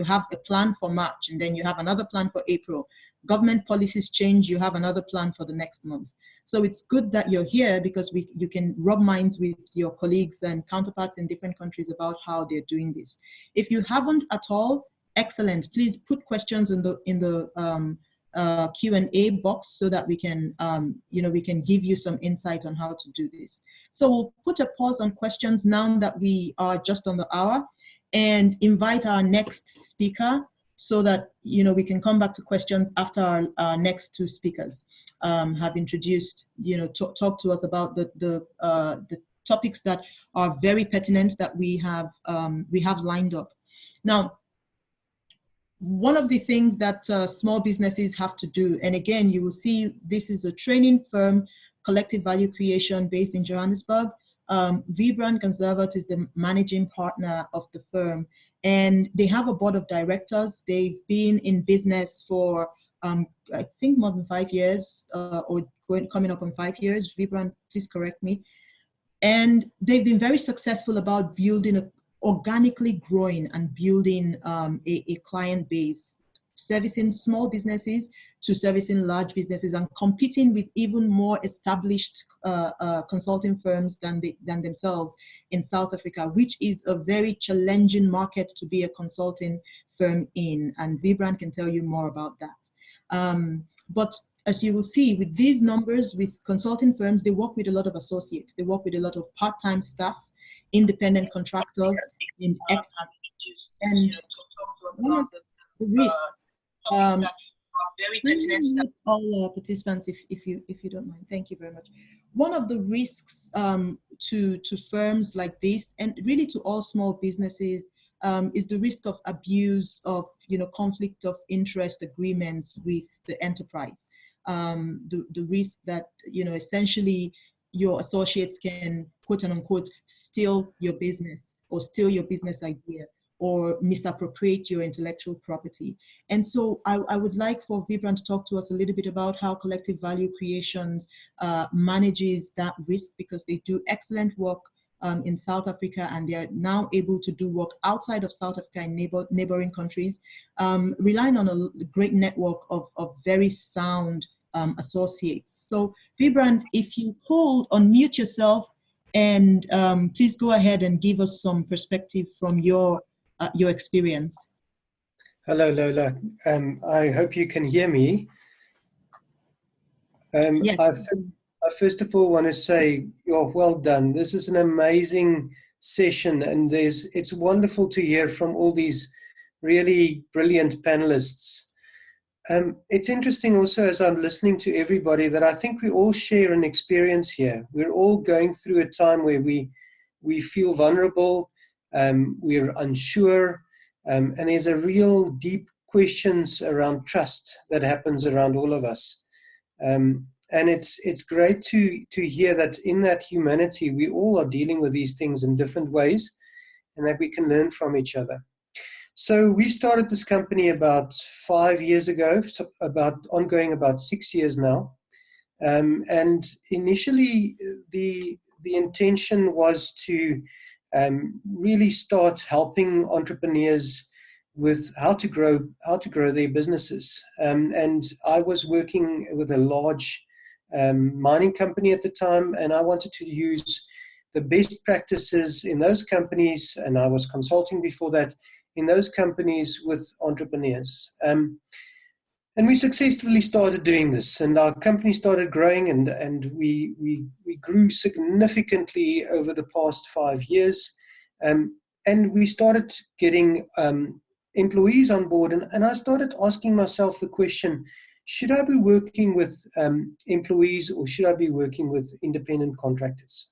have a plan for March, and then you have another plan for April. Government policies change, you have another plan for the next month. So it's good that you're here, because you can rub minds with your colleagues and counterparts in different countries about how they're doing this. If you haven't at all, excellent. Please put questions in the Q&A box so that we can give you some insight on how to do this. So we'll put a pause on questions now that we are just on the hour, and invite our next speaker so that we can come back to questions after our next two speakers have introduced, talk to us about the topics that are very pertinent that we have lined up. Now, one of the things that small businesses have to do, and again, you will see this is a training firm, collective value creation, based in Johannesburg. Wybrand Ganzevoort is the managing partner of the firm, and they have a board of directors. They've been in business for, I think, more than 5 years, or coming up on 5 years. Wybrand, please correct me. And they've been very successful about organically growing and building a client base, servicing small businesses to servicing large businesses, and competing with even more established consulting firms than themselves in South Africa, which is a very challenging market to be a consulting firm in. And Wybrand can tell you more about that. But as you will see, with these numbers, with consulting firms, they work with a lot of associates. They work with a lot of part-time staff, independent contractors, and experts. And one of the risks, all participants, if you don't mind, thank you very much. One of the risks to firms like this, and really to all small businesses, is the risk of abuse of conflict of interest agreements with the enterprise. The risk that essentially your associates can, quote unquote, steal your business or steal your business idea or misappropriate your intellectual property. And so I would like for Wybrand to talk to us a little bit about how Collective Value Creations manages that risk, because they do excellent work in South Africa, and they are now able to do work outside of South Africa in neighboring countries, relying on a great network of very sound associates. So Wybrand, if you could unmute yourself and please go ahead and give us some perspective from your experience. Hello, Lola. I hope you can hear me. Yes. I first of all want to say you're well done. This is an amazing session, and it's wonderful to hear from all these really brilliant panelists. It's interesting also, as I'm listening to everybody, that I think we all share an experience here. We're all going through a time where we feel vulnerable, we're unsure, and there's a real deep questions around trust that happens around all of us. And it's great to hear that in that humanity, we all are dealing with these things in different ways, and that we can learn from each other. So we started this company about 5 years ago, ongoing about 6 years now. And initially, the intention was to really start helping entrepreneurs with how to grow their businesses. And I was working with a large mining company at the time, and I wanted to use the best practices in those companies, and I was consulting before that, in those companies with entrepreneurs. And we successfully started doing this, and our company started growing, and we grew significantly over the past 5 years. And we started getting employees on board, and I started asking myself the question, should I be working with employees, or should I be working with independent contractors?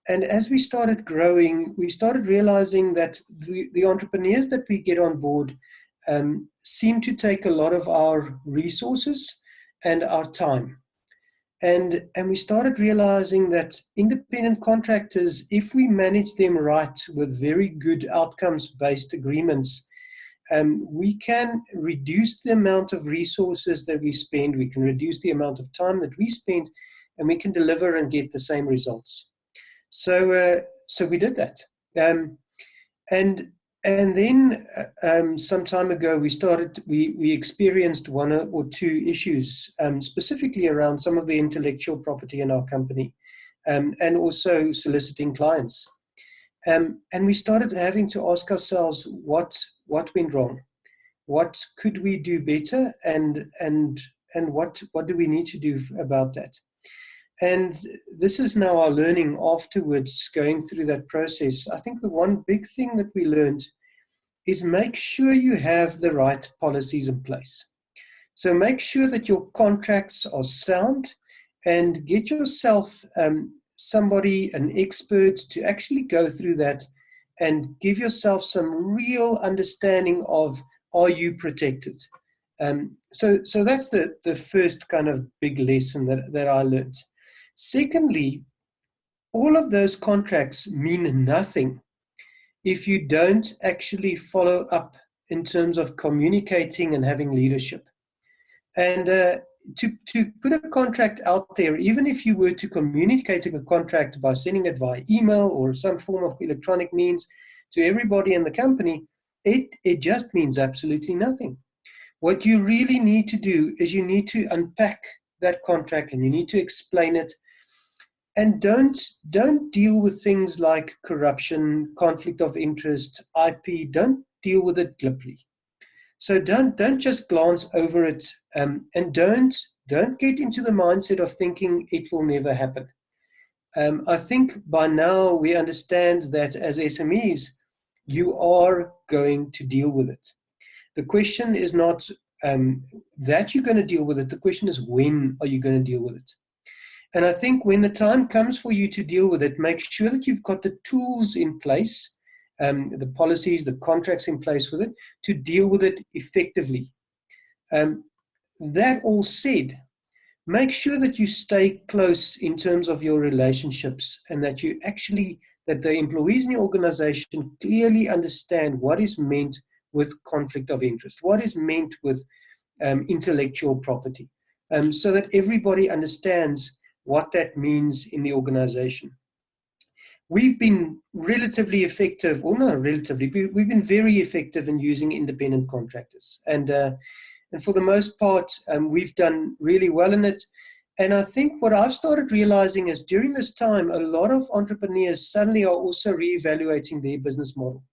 And as we started growing, we started realizing that the entrepreneurs that we get on board seem to take a lot of our resources and our time. And we started realizing that independent contractors, if we manage them right with very good outcomes-based agreements, we can reduce the amount of resources that we spend, we can reduce the amount of time that we spend, and we can deliver and get the same results. So we did that. And then some time ago, we experienced one or two issues, specifically around some of the intellectual property in our company, and also soliciting clients. And we started having to ask ourselves what went wrong, what could we do better, and what do we need to do about that. And this is now our learning afterwards, going through that process. I think the one big thing that we learned is make sure you have the right policies in place. So make sure that your contracts are sound, and get yourself somebody, an expert, to actually go through that and give yourself some real understanding of, are you protected? So that's the first kind of big lesson that I learned. Secondly, all of those contracts mean nothing if you don't actually follow up in terms of communicating and having leadership. And to put a contract out there, even if you were to communicate a contract by sending it via email or some form of electronic means to everybody in the company, it just means absolutely nothing. What you really need to do is you need to unpack that contract and you need to explain it. And don't deal with things like corruption, conflict of interest, IP. Don't deal with it glibly. So don't just glance over it, and don't get into the mindset of thinking it will never happen. I think by now we understand that as SMEs, you are going to deal with it. The question is not that you're going to deal with it. The question is, when are you going to deal with it? And I think when the time comes for you to deal with it, make sure that you've got the tools in place, the policies, the contracts in place with it, to deal with it effectively. That all said, make sure that you stay close in terms of your relationships and that you actually, that the employees in your organization clearly understand what is meant with conflict of interest, what is meant with intellectual property, so that everybody understands what that means in the organization. We've been relatively effective, or not relatively, we've been very effective in using independent contractors. And for the most part, we've done really well in it. And I think what I've started realizing is during this time, a lot of entrepreneurs suddenly are also reevaluating their business model.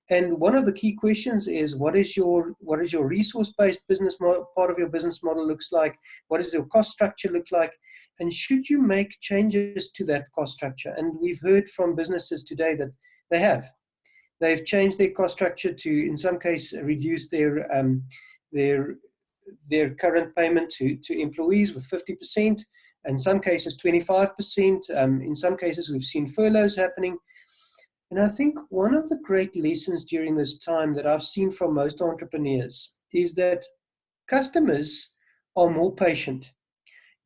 And one of the key questions is, what is your resource-based business model, part of your business model looks like? What does your cost structure look like? And should you make changes to that cost structure? And we've heard from businesses today that they have. They've changed their cost structure to, in some cases, reduce their current payment to employees with 50%, in some cases 25%. In some cases, we've seen furloughs happening. And I think one of the great lessons during this time that I've seen from most entrepreneurs is that customers are more patient.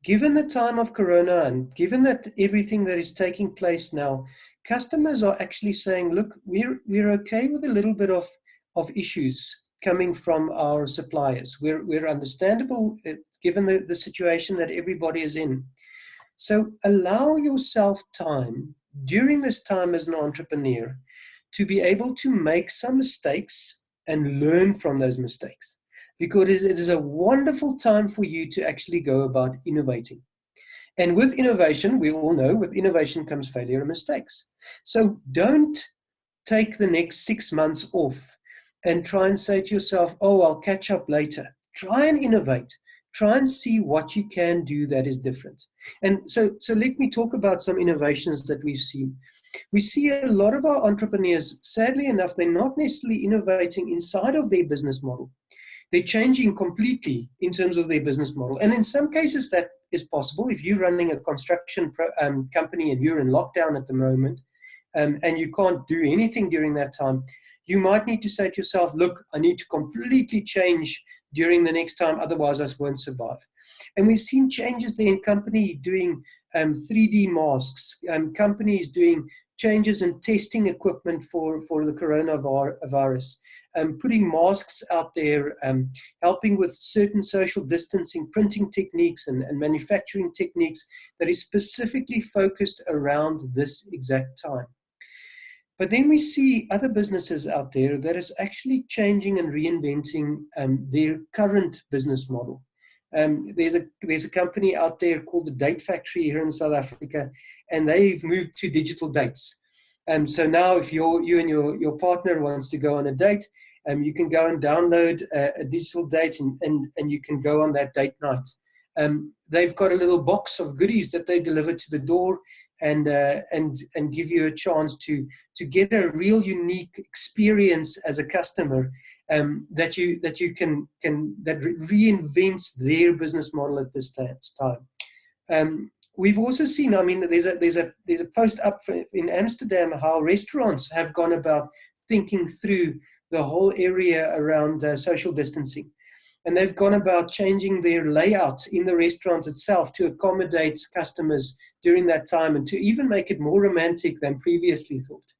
Given the time of Corona and given that everything that is taking place now, customers are actually saying, look, we're okay with a little bit of issues coming from our suppliers. We're understandable given the situation that everybody is in. So allow yourself time during this time as an entrepreneur to be able to make some mistakes and learn from those mistakes. Because it is a wonderful time for you to actually go about innovating. And with innovation, we all know, with innovation comes failure and mistakes. So don't take the next 6 months off and try and say to yourself, oh, I'll catch up later. Try and innovate. Try and see what you can do that is different. And so let me talk about some innovations that we've seen. We see a lot of our entrepreneurs, sadly enough, they're not necessarily innovating inside of their business model. They're changing completely in terms of their business model. And in some cases, that is possible. If you're running a construction company and you're in lockdown at the moment, and you can't do anything during that time, you might need to say to yourself, look, I need to completely change during the next time, otherwise I won't survive. And we've seen changes there in company doing 3D masks, companies doing changes in testing equipment for the coronavirus. Putting masks out there, helping with certain social distancing, printing techniques and manufacturing techniques that is specifically focused around this exact time. But then we see other businesses out there that is actually changing and reinventing their current business model. There's a company out there called the Date Factory here in South Africa, and they've moved to digital dates. So now if you and your partner wants to go on a date, you can go and download a digital date and you can go on that date night. They've got a little box of goodies that they deliver to the door and give you a chance to get a real unique experience as a customer that reinvents their business model at this time. We've also seen, I mean, there's a post up in Amsterdam how restaurants have gone about thinking through the whole area around social distancing. And they've gone about changing their layout in the restaurants itself to accommodate customers during that time and to even make it more romantic than previously thought.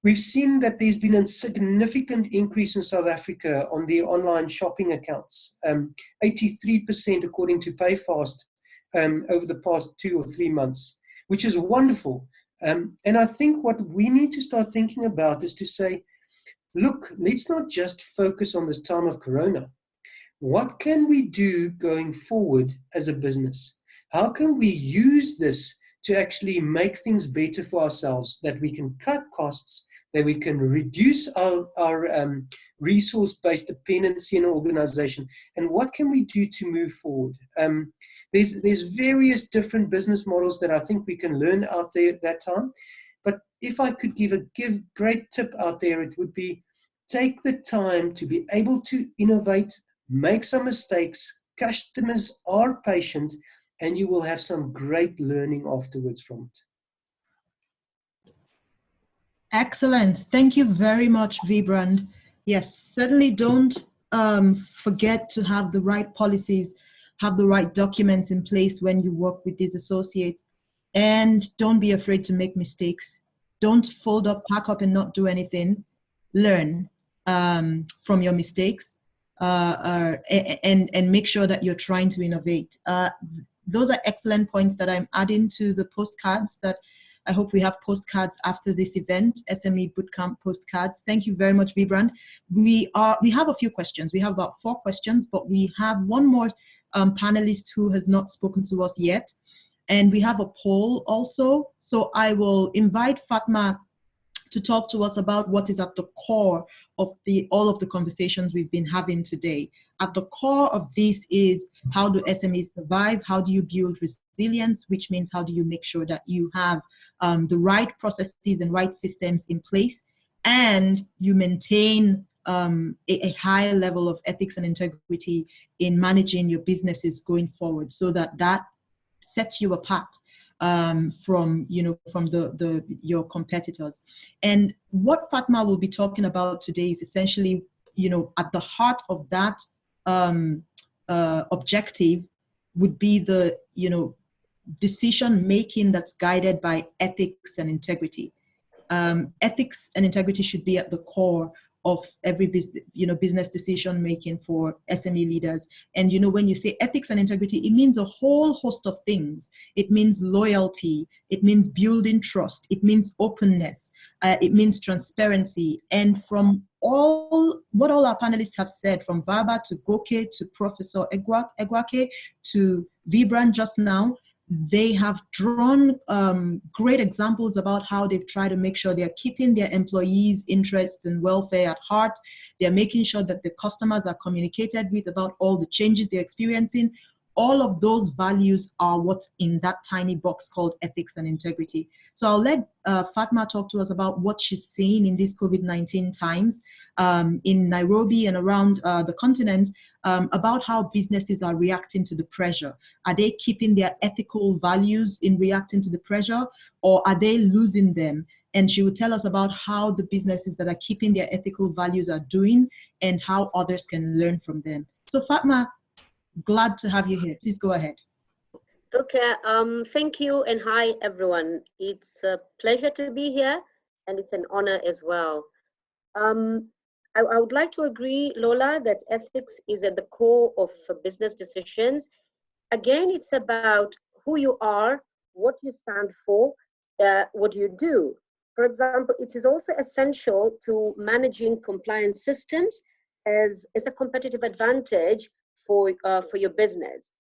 We've seen that there's been a significant increase in South Africa on the online shopping accounts, 83% according to PayFast over the past 2 or 3 months, which is wonderful. And I think what we need to start thinking about is to say, look, let's not just focus on this time of Corona. What can we do going forward as a business? How can we use this to actually make things better for ourselves, that we can cut costs, that we can reduce our resource-based dependency in an organization, and what can we do to move forward? There's various different business models that I think we can learn out there at that time. But if I could give great tip out there, it would be take the time to be able to innovate, make some mistakes. Customers are patient, and you will have some great learning afterwards from it. Excellent. Thank you very much, Wybrand. Yes, certainly don't forget to have the right policies, have the right documents in place when you work with these associates, and don't be afraid to make mistakes. Don't fold up, pack up, and not do anything. Learn from your mistakes and make sure that you're trying to innovate. Those are excellent points that I'm adding to the postcards that I hope we have postcards after this event, SME Bootcamp postcards. Thank you very much, Wybrand. We have a few questions. We have about 4 questions, but we have one more panelist who has not spoken to us yet. And we have a poll also. So I will invite Fatma to talk to us about what is at the core of all of the conversations we've been having today. At the core of this is, how do SMEs survive? How do you build resilience? Which means, how do you make sure that you have the right processes and right systems in place, and you maintain a high level of ethics and integrity in managing your businesses going forward, so that sets you apart from your competitors. And what Fatma will be talking about today is essentially, at the heart of that objective would be the decision making that's guided by ethics and integrity. Ethics and integrity should be at the core of every business decision making for SME leaders. And when you say ethics and integrity, it means a whole host of things. It means loyalty, it means building trust, it means openness, it means transparency. And from what all our panelists have said, from Baaba to Goke to Professor Egwakhe to Wybrand just now, they have drawn great examples about how they've tried to make sure they're keeping their employees' interests and welfare at heart. They're making sure that the customers are communicated with about all the changes they're experiencing. All of those values are what's in that tiny box called ethics and integrity. So I'll let Fatma talk to us about what she's seeing in these COVID-19 times in Nairobi and around the continent, about how businesses are reacting to the pressure. Are they keeping their ethical values in reacting to the pressure, or are they losing them? And she will tell us about how the businesses that are keeping their ethical values are doing and how others can learn from them. So Fatma, glad to have you here. Please go ahead. Okay, thank you, and hi everyone. It's a pleasure to be here, and it's an honor as well. I would like to agree, Lola, that ethics is at the core of business decisions. Again, it's about who you are, what you stand for, what you do. For example, it is also essential to managing compliance systems as a competitive advantage for your business.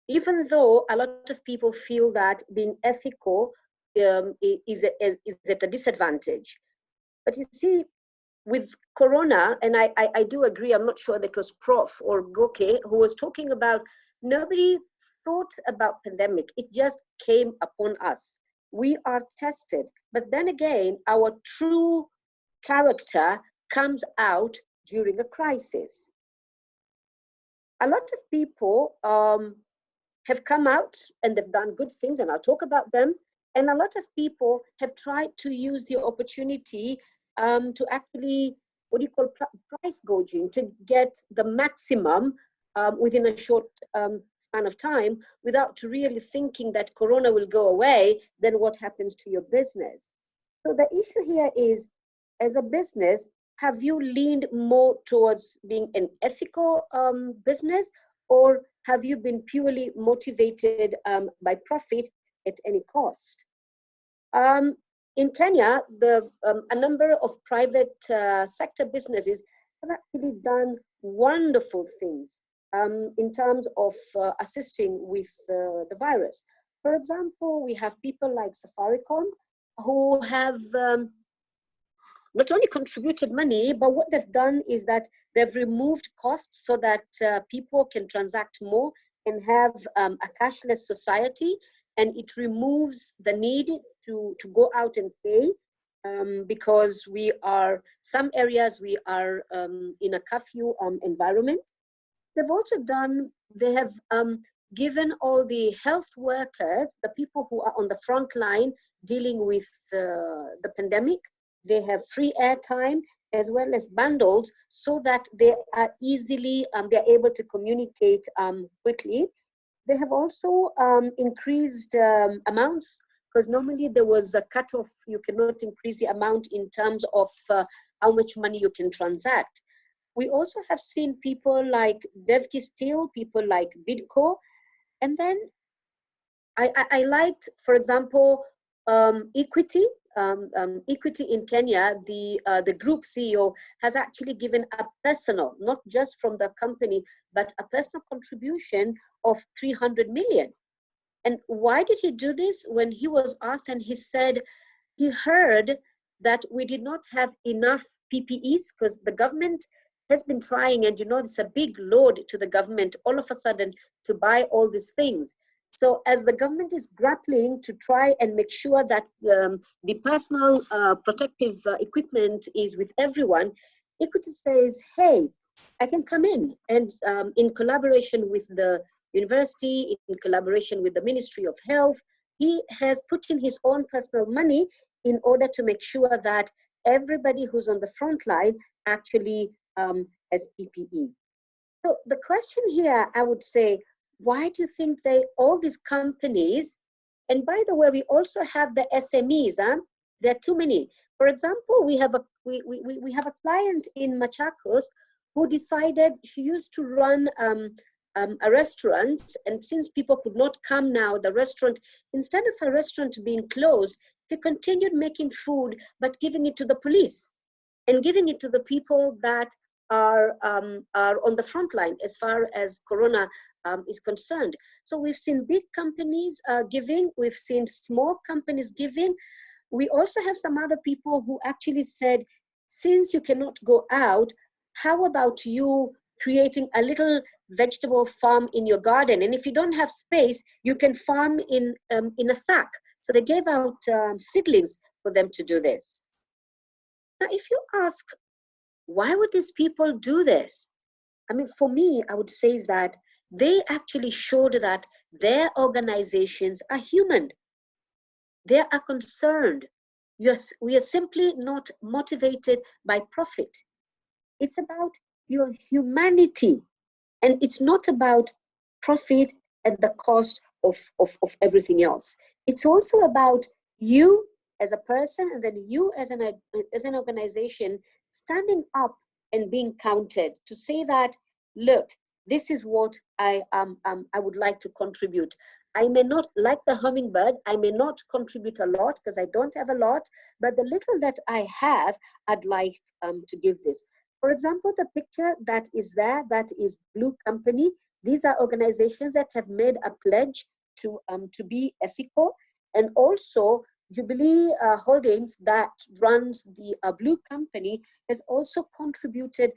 Even though a lot of people feel that being ethical is at a disadvantage. But you see, with Corona, and I do agree, I'm not sure that it was Prof or Goke who was talking about, nobody thought about pandemic. It just came upon us. We are tested. But then again, our true character comes out during a crisis. A lot of people have come out and they've done good things, and I'll talk about them. And a lot of people have tried to use the opportunity to actually, price gouging, to get the maximum within a short span of time without really thinking that Corona will go away, then what happens to your business? So the issue here is, as a business, have you leaned more towards being an ethical business, or have you been purely motivated by profit at any cost? In Kenya, a number of private sector businesses have actually done wonderful things in terms of assisting with the virus. For example, we have people like Safaricom who have not only contributed money, but what they've done is that they've removed costs so that people can transact more and have a cashless society. And it removes the need to go out and pay because some areas we are in a curfew environment. They've also they have given all the health workers, the people who are on the front line dealing with the pandemic, they have free airtime as well as bundles so that they are they're able to communicate quickly. They have also increased amounts, because normally there was a cutoff. You cannot increase the amount in terms of how much money you can transact. We also have seen people like Devki Steel, people like Bidco, and then I liked, for example, Equity. Equity in Kenya, the group CEO has actually given a personal, not just from the company, but a personal contribution of 300 million. And why did he do this? When he was asked, and he said he heard that we did not have enough PPEs because the government has been trying, and it's a big load to the government all of a sudden to buy all these things. So as the government is grappling to try and make sure that the personal protective equipment is with everyone, Equity says, hey, I can come in. And in collaboration with the university, in collaboration with the Ministry of Health, he has put in his own personal money in order to make sure that everybody who's on the front line actually has PPE. So the question here, I would say, why do you think all these companies, and by the way, we also have the SMEs, there are too many. For example, we have a client in Machakos who decided she used to run a restaurant, and since people could not come now, the restaurant, instead of her restaurant being closed, she continued making food, but giving it to the police and giving it to the people that are on the front line as far as Corona is concerned. So we've seen big companies giving, we've seen small companies giving. We also have some other people who actually said, since you cannot go out, how about you creating a little vegetable farm in your garden? And if you don't have space, you can farm in a sack. So they gave out seedlings for them to do this. Now, if you ask, why would these people do this? I mean, for me, I would say is that they actually showed that their organizations are human. They are concerned. We are simply not motivated by profit. It's about your humanity. And it's not about profit at the cost of everything else. It's also about you as a person, and then you as an organization standing up and being counted to say that, look, this is what I would like to contribute. I may not, like the hummingbird, I may not contribute a lot because I don't have a lot, but the little that I have, I'd like to give this. For example, the picture that is there, that is Blue Company. These are organizations that have made a pledge to be ethical. And also Jubilee Holdings, that runs the Blue Company, has also contributed,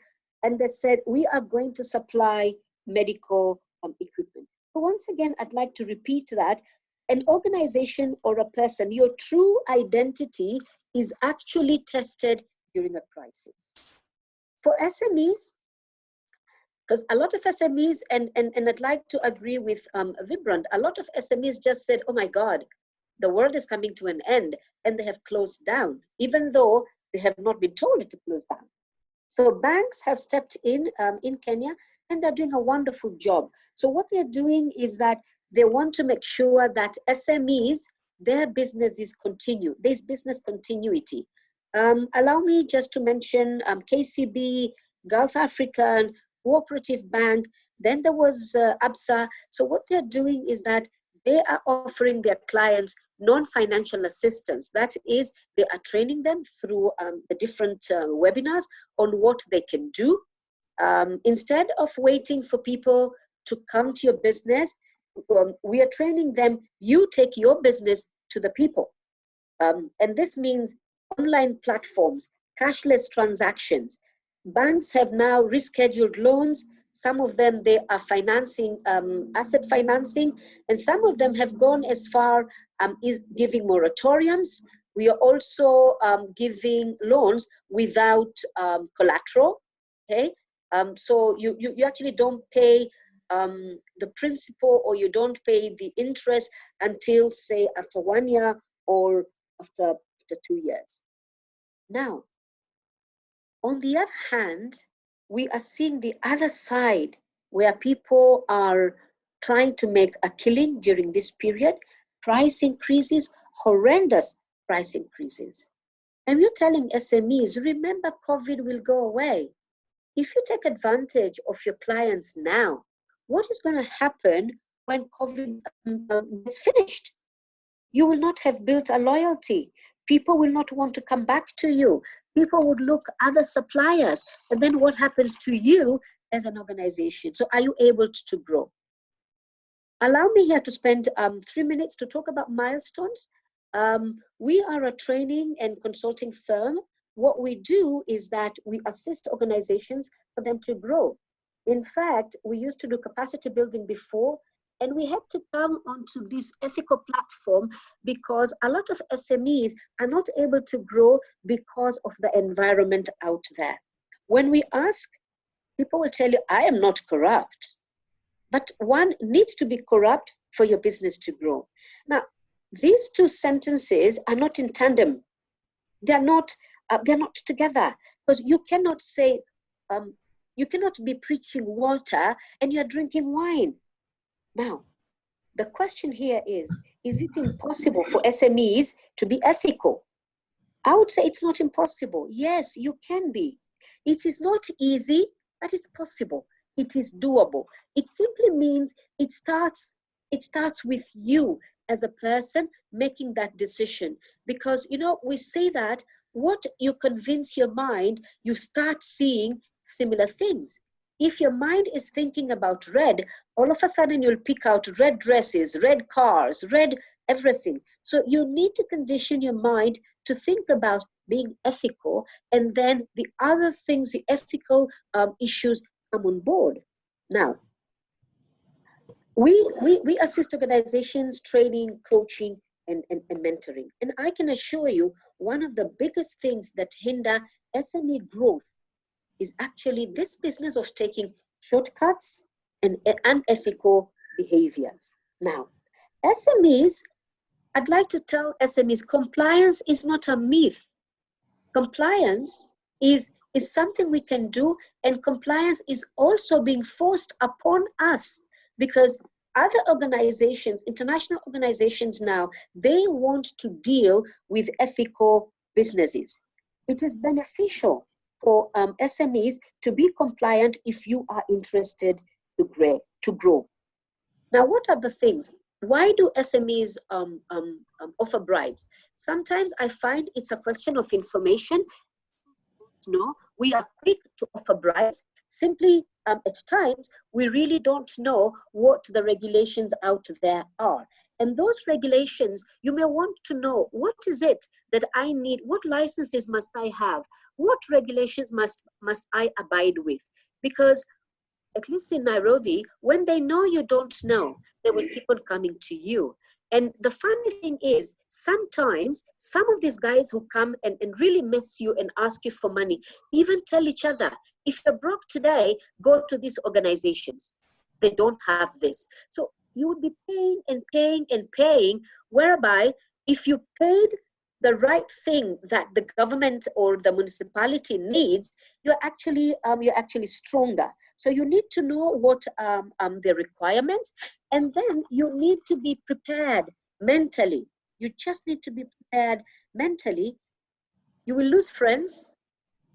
and they said, we are going to supply medical equipment. So once again, I'd like to repeat that an organization or a person, your true identity is actually tested during a crisis. For SMEs, because a lot of SMEs, and I'd like to agree with Wybrand, a lot of SMEs just said, oh my God, the world is coming to an end, and they have closed down, even though they have not been told to close down. So banks have stepped in Kenya, and they're doing a wonderful job. So what they're doing is that they want to make sure that SMEs their businesses continue. There's business continuity. Allow me just to mention KCB, Gulf African, Cooperative Bank, then there was ABSA. So what they're doing is that they are offering their clients non-financial assistance. That is, they are training them through the different webinars on what they can do. Instead of waiting for people to come to your business, we are training them, you take your business to the people. And this means online platforms, cashless transactions. Banks have now rescheduled loans. Some of them, they are financing, asset financing, and some of them have gone as far as giving moratoriums. We are also giving loans without collateral, okay? So you actually don't pay the principal, or you don't pay the interest until, say, after 1 year or after 2 years. Now, on the other hand, we are seeing the other side where people are trying to make a killing during this period. Price increases, horrendous price increases. And we're telling SMEs, remember, COVID will go away. If you take advantage of your clients now, what is going to happen when COVID gets finished? You will not have built a loyalty. People will not want to come back to you. People would look other suppliers. And then what happens to you as an organization? So are you able to grow? Allow me here to spend 3 minutes to talk about Milestones. We are a training and consulting firm. What we do is that we assist organizations for them to grow. In fact, we used to do capacity building before, and we had to come onto this ethical platform because a lot of SMEs are not able to grow because of the environment out there. When we ask, people will tell you, I am not corrupt. But one needs to be corrupt for your business to grow. Now, these two sentences are not in tandem. They're not together, because you cannot say, you cannot be preaching water and you're drinking wine. Now, the question here is it impossible for SMEs to be ethical? I would say it's not impossible. Yes, you can be. It is not easy, but it's possible. It is doable. It simply means it starts with you as a person making that decision. Because, you know, we say that what you convince your mind, you start seeing similar things. If your mind is thinking about red, all of a sudden you'll pick out red dresses, red cars, red everything. So you need to condition your mind to think about being ethical, and then the other things, the ethical issues come on board. Now, we assist organizations, training, coaching, and mentoring. And I can assure you, one of the biggest things that hinder SME growth is actually this business of taking shortcuts and unethical behaviors. Now, SMEs, I'd like to tell SMEs, compliance is not a myth. Compliance is something we can do, and compliance is also being forced upon us, because other organizations, international organizations now, they want to deal with ethical businesses. It is beneficial for SMEs to be compliant if you are interested to grow. Now, what are the things? Why do SMEs offer bribes? Sometimes I find it's a question of information. No, we are quick to offer bribes. Simply, at times, we really don't know what the regulations out there are. And those regulations, you may want to know, what is it that I need? What licenses must I have? What regulations must I abide with? Because at least in Nairobi, when they know you don't know, they will keep on coming to you. And the funny thing is, sometimes some of these guys who come and really mess you and ask you for money, even tell each other, if you're broke today, go to these organizations. They don't have this. So you would be paying and paying and paying, whereby if you paid the right thing that the government or the municipality needs, you're actually stronger. So you need to know what the requirements, and then you need to be prepared mentally You just need to be prepared mentally. You will lose friends,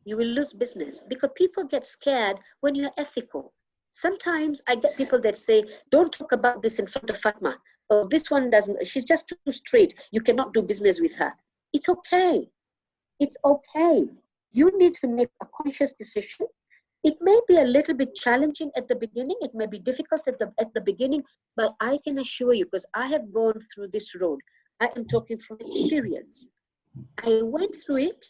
you will lose business, because people get scared when you're ethical. Sometimes I get people that say, don't talk about this in front of Fatma. Oh, this one doesn't, she's just too straight. You cannot do business with her. It's okay. It's okay. You need to make a conscious decision. It may be a little bit challenging at the beginning. It may be difficult at the beginning, but I can assure you, because I have gone through this road. I am talking from experience. I went through it.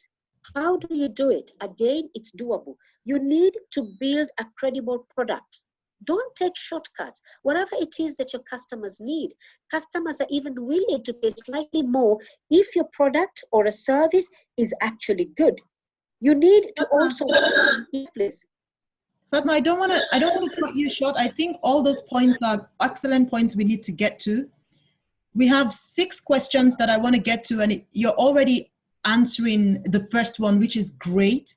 How do you do it? Again, it's doable. You need to build a credible product. Don't take shortcuts. Whatever it is that your customers need, customers are even willing to pay slightly more if your product or a service is actually good. You need to also, yes, please. Fatma, I don't want to cut you short. I think all those points are excellent points we need to get to. We have 6 questions that I want to get to, and you're already answering the first one, which is great.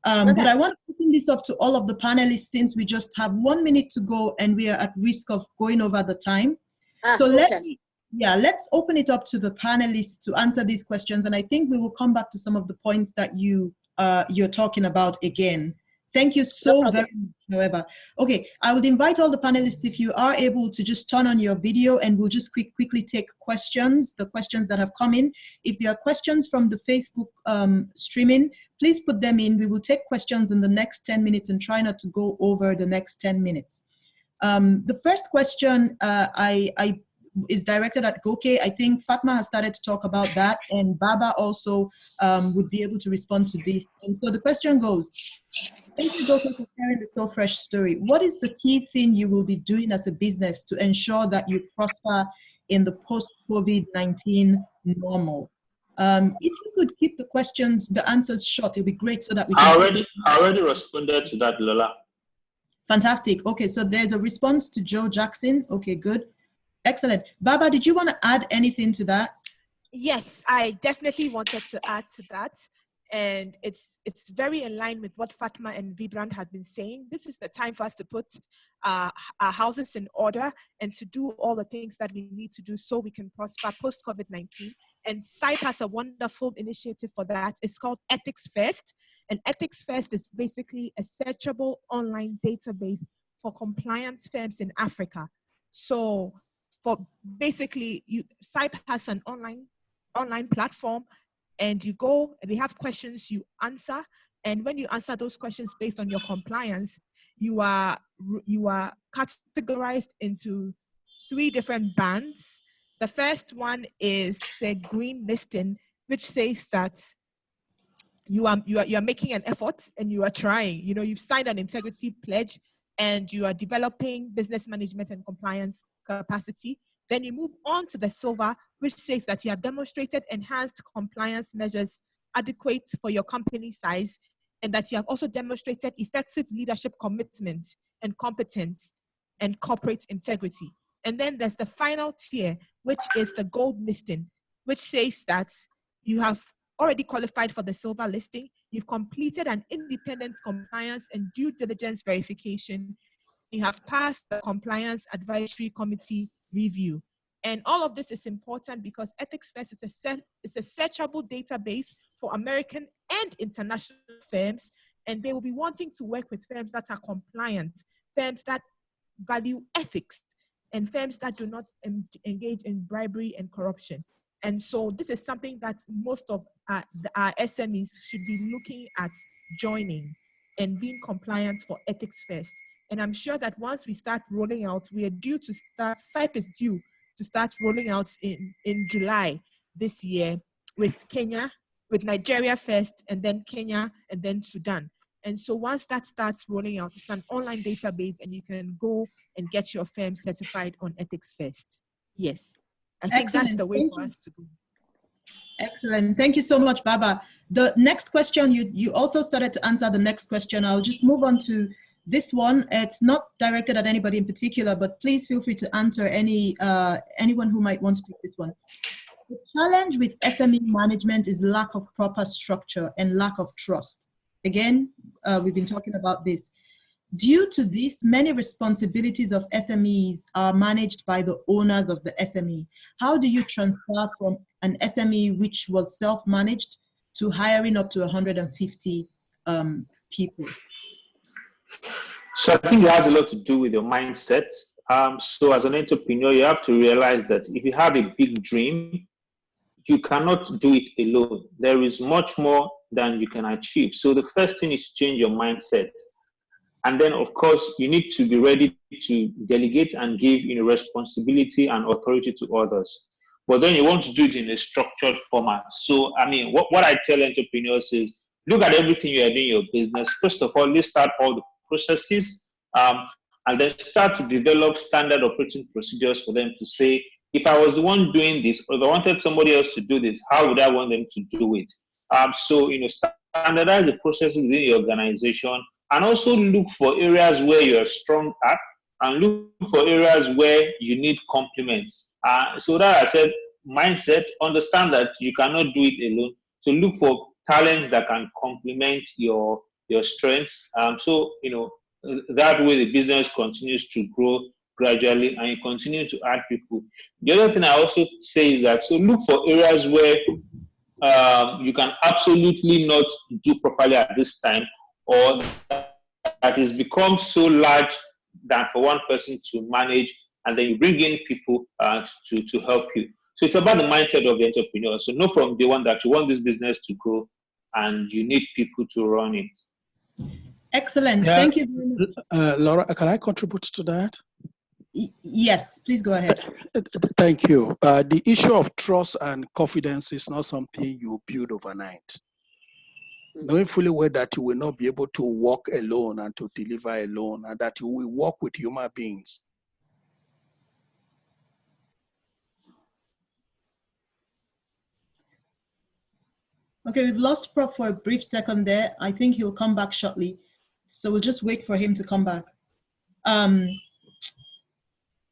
Okay. But I want to open this up to all of the panelists, since we just have 1 minute to go and we are at risk of going over the time. So Okay. let's open it up to the panelists to answer these questions. And I think we will come back to some of the points that you're talking about again. Thank you so very much, however. Okay, I would invite all the panelists, if you are able, to just turn on your video, and we'll just quickly take questions, the questions that have come in. If there are questions from the Facebook streaming, please put them in. We will take questions in the next 10 minutes and try not to go over the next 10 minutes. The first question is directed at Egwakhe. I think Fatma has started to talk about that, and Baaba also would be able to respond to this. And so the question goes, thank you, Egwakhe, for sharing the So Fresh story. What is the key thing you will be doing as a business to ensure that you prosper in the post-COVID-19 normal? If you could keep the answers short, it would be great, so that we can... I already responded to that, Lola. Fantastic. Okay, so there's a response to Joe Jackson. Okay, good. Excellent. Baaba, did you want to add anything to that? Yes, I definitely wanted to add to that. And it's very in line with what Fatma and Wybrand had been saying. This is the time for us to put our houses in order and to do all the things that we need to do so we can prosper post-COVID-19. And CIPE has a wonderful initiative for that. It's called Ethics First. And Ethics First is basically a searchable online database for compliance firms in Africa. So for basically, CIPE has an online platform, and you go and they have questions you answer. And when you answer those questions based on your compliance, you are categorized into 3 different bands. The first one is a green listing, which says that you are making an effort and you are trying. You know, you've signed an integrity pledge and you are developing business management and compliance capacity. Then you move on to the silver, which says that you have demonstrated enhanced compliance measures adequate for your company size, and that you have also demonstrated effective leadership commitments and competence and corporate integrity. And then there's the final tier, which is the gold listing, which says that you have already qualified for the silver listing, you've completed an independent compliance and due diligence verification, you have passed the compliance advisory committee review. And all of this is important because Ethics First is a searchable database for American and international firms, and they will be wanting to work with firms that are compliant, firms that value ethics, and firms that do not engage in bribery and corruption. And so this is something that most of our SMEs should be looking at joining and being compliant for Ethics First. And I'm sure that once we start rolling out, we are due to start, CIPE is due to start rolling out in July this year with Kenya, with Nigeria first, and then Kenya, and then Sudan. And so once that starts rolling out, it's an online database and you can go and get your firm certified on Ethics First. Yes, I think that's the way for us to go. Excellent. Thank you so much, Baaba. The next question, you also started to answer the next question. I'll just move on to this one. It's not directed at anybody in particular, but please feel free to answer anyone who might want to take this one. The challenge with SME management is lack of proper structure and lack of trust. Again, we've been talking about this. Due to this, many responsibilities of SMEs are managed by the owners of the SME. How do you transfer from an SME which was self-managed to hiring up to 150 people? So I think it has a lot to do with your mindset. So as an entrepreneur, you have to realize that if you have a big dream, you cannot do it alone. There is much more than you can achieve. So the first thing is to change your mindset. And then, of course, you need to be ready to delegate and give responsibility and authority to others. But then you want to do it in a structured format. So, I mean, what I tell entrepreneurs is, look at everything you are doing in your business. First of all, list out all the processes, and then start to develop standard operating procedures for them to say, if I was the one doing this, or if I wanted somebody else to do this, how would I want them to do it? So, standardize the processes within the organization, and also look for areas where you're strong at, and look for areas where you need compliments. So that I said, mindset, understand that you cannot do it alone. So look for talents that can complement your strengths. So, that way the business continues to grow gradually and you continue to add people. The other thing I also say is that, so look for areas where you can absolutely not do properly at this time, or that has become so large that for one person to manage, and then you bring in people to help you. So it's about the mindset of the entrepreneur. So know from day one that you want this business to grow and you need people to run it. Excellent. Yeah. Thank you very much. Laura, can I contribute to that? Yes, please go ahead. Thank you. The issue of trust and confidence is not something you build overnight. Knowing fully well that you will not be able to work alone and to deliver alone, and that you will work with human beings. Okay, we've lost Prof for a brief second there. I think he'll come back shortly. So we'll just wait for him to come back. So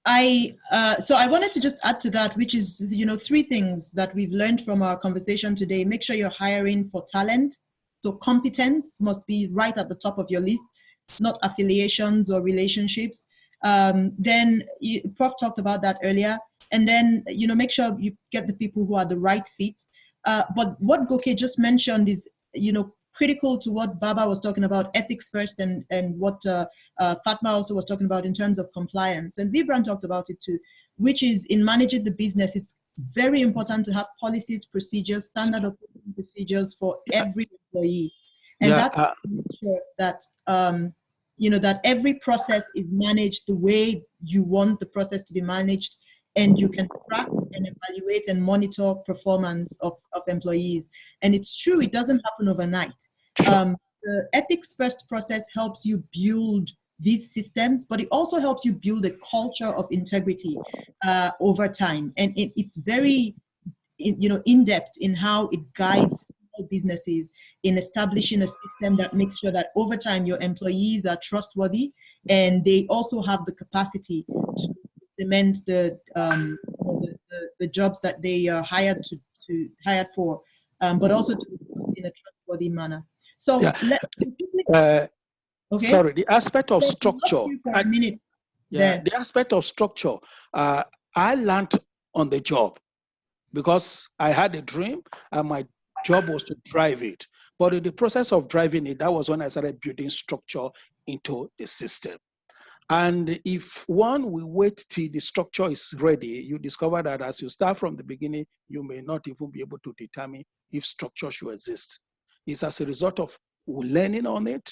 I wanted to just add to that, which is, three things that we've learned from our conversation today. Make sure you're hiring for talent. So competence must be right at the top of your list, not affiliations or relationships. Then Prof talked about that earlier. And then, make sure you get the people who are the right fit. But what Goke just mentioned is, critical to what Baaba was talking about, ethics first, and what Fatma also was talking about in terms of compliance. And Wybrand talked about it too, which is in managing the business, it's very important to have policies, procedures, standard operating procedures for every employee. And that's to make sure that, that every process is managed the way you want the process to be managed, and you can track and evaluate and monitor performance of employees. And it's true, it doesn't happen overnight. The ethics first process helps you build these systems, but it also helps you build a culture of integrity over time. And it's very, in-depth in how it guides small businesses in establishing a system that makes sure that over time your employees are trustworthy, and they also have the capacity to implement the jobs that they are hired for, but also to do in a trustworthy manner. So, okay. Sorry, the aspect of structure. The aspect of structure. I learned on the job because I had a dream and my job was to drive it. But in the process of driving it, that was when I started building structure into the system. And if one will wait till the structure is ready, you discover that as you start from the beginning, you may not even be able to determine if structure should exist. It's as a result of learning on it,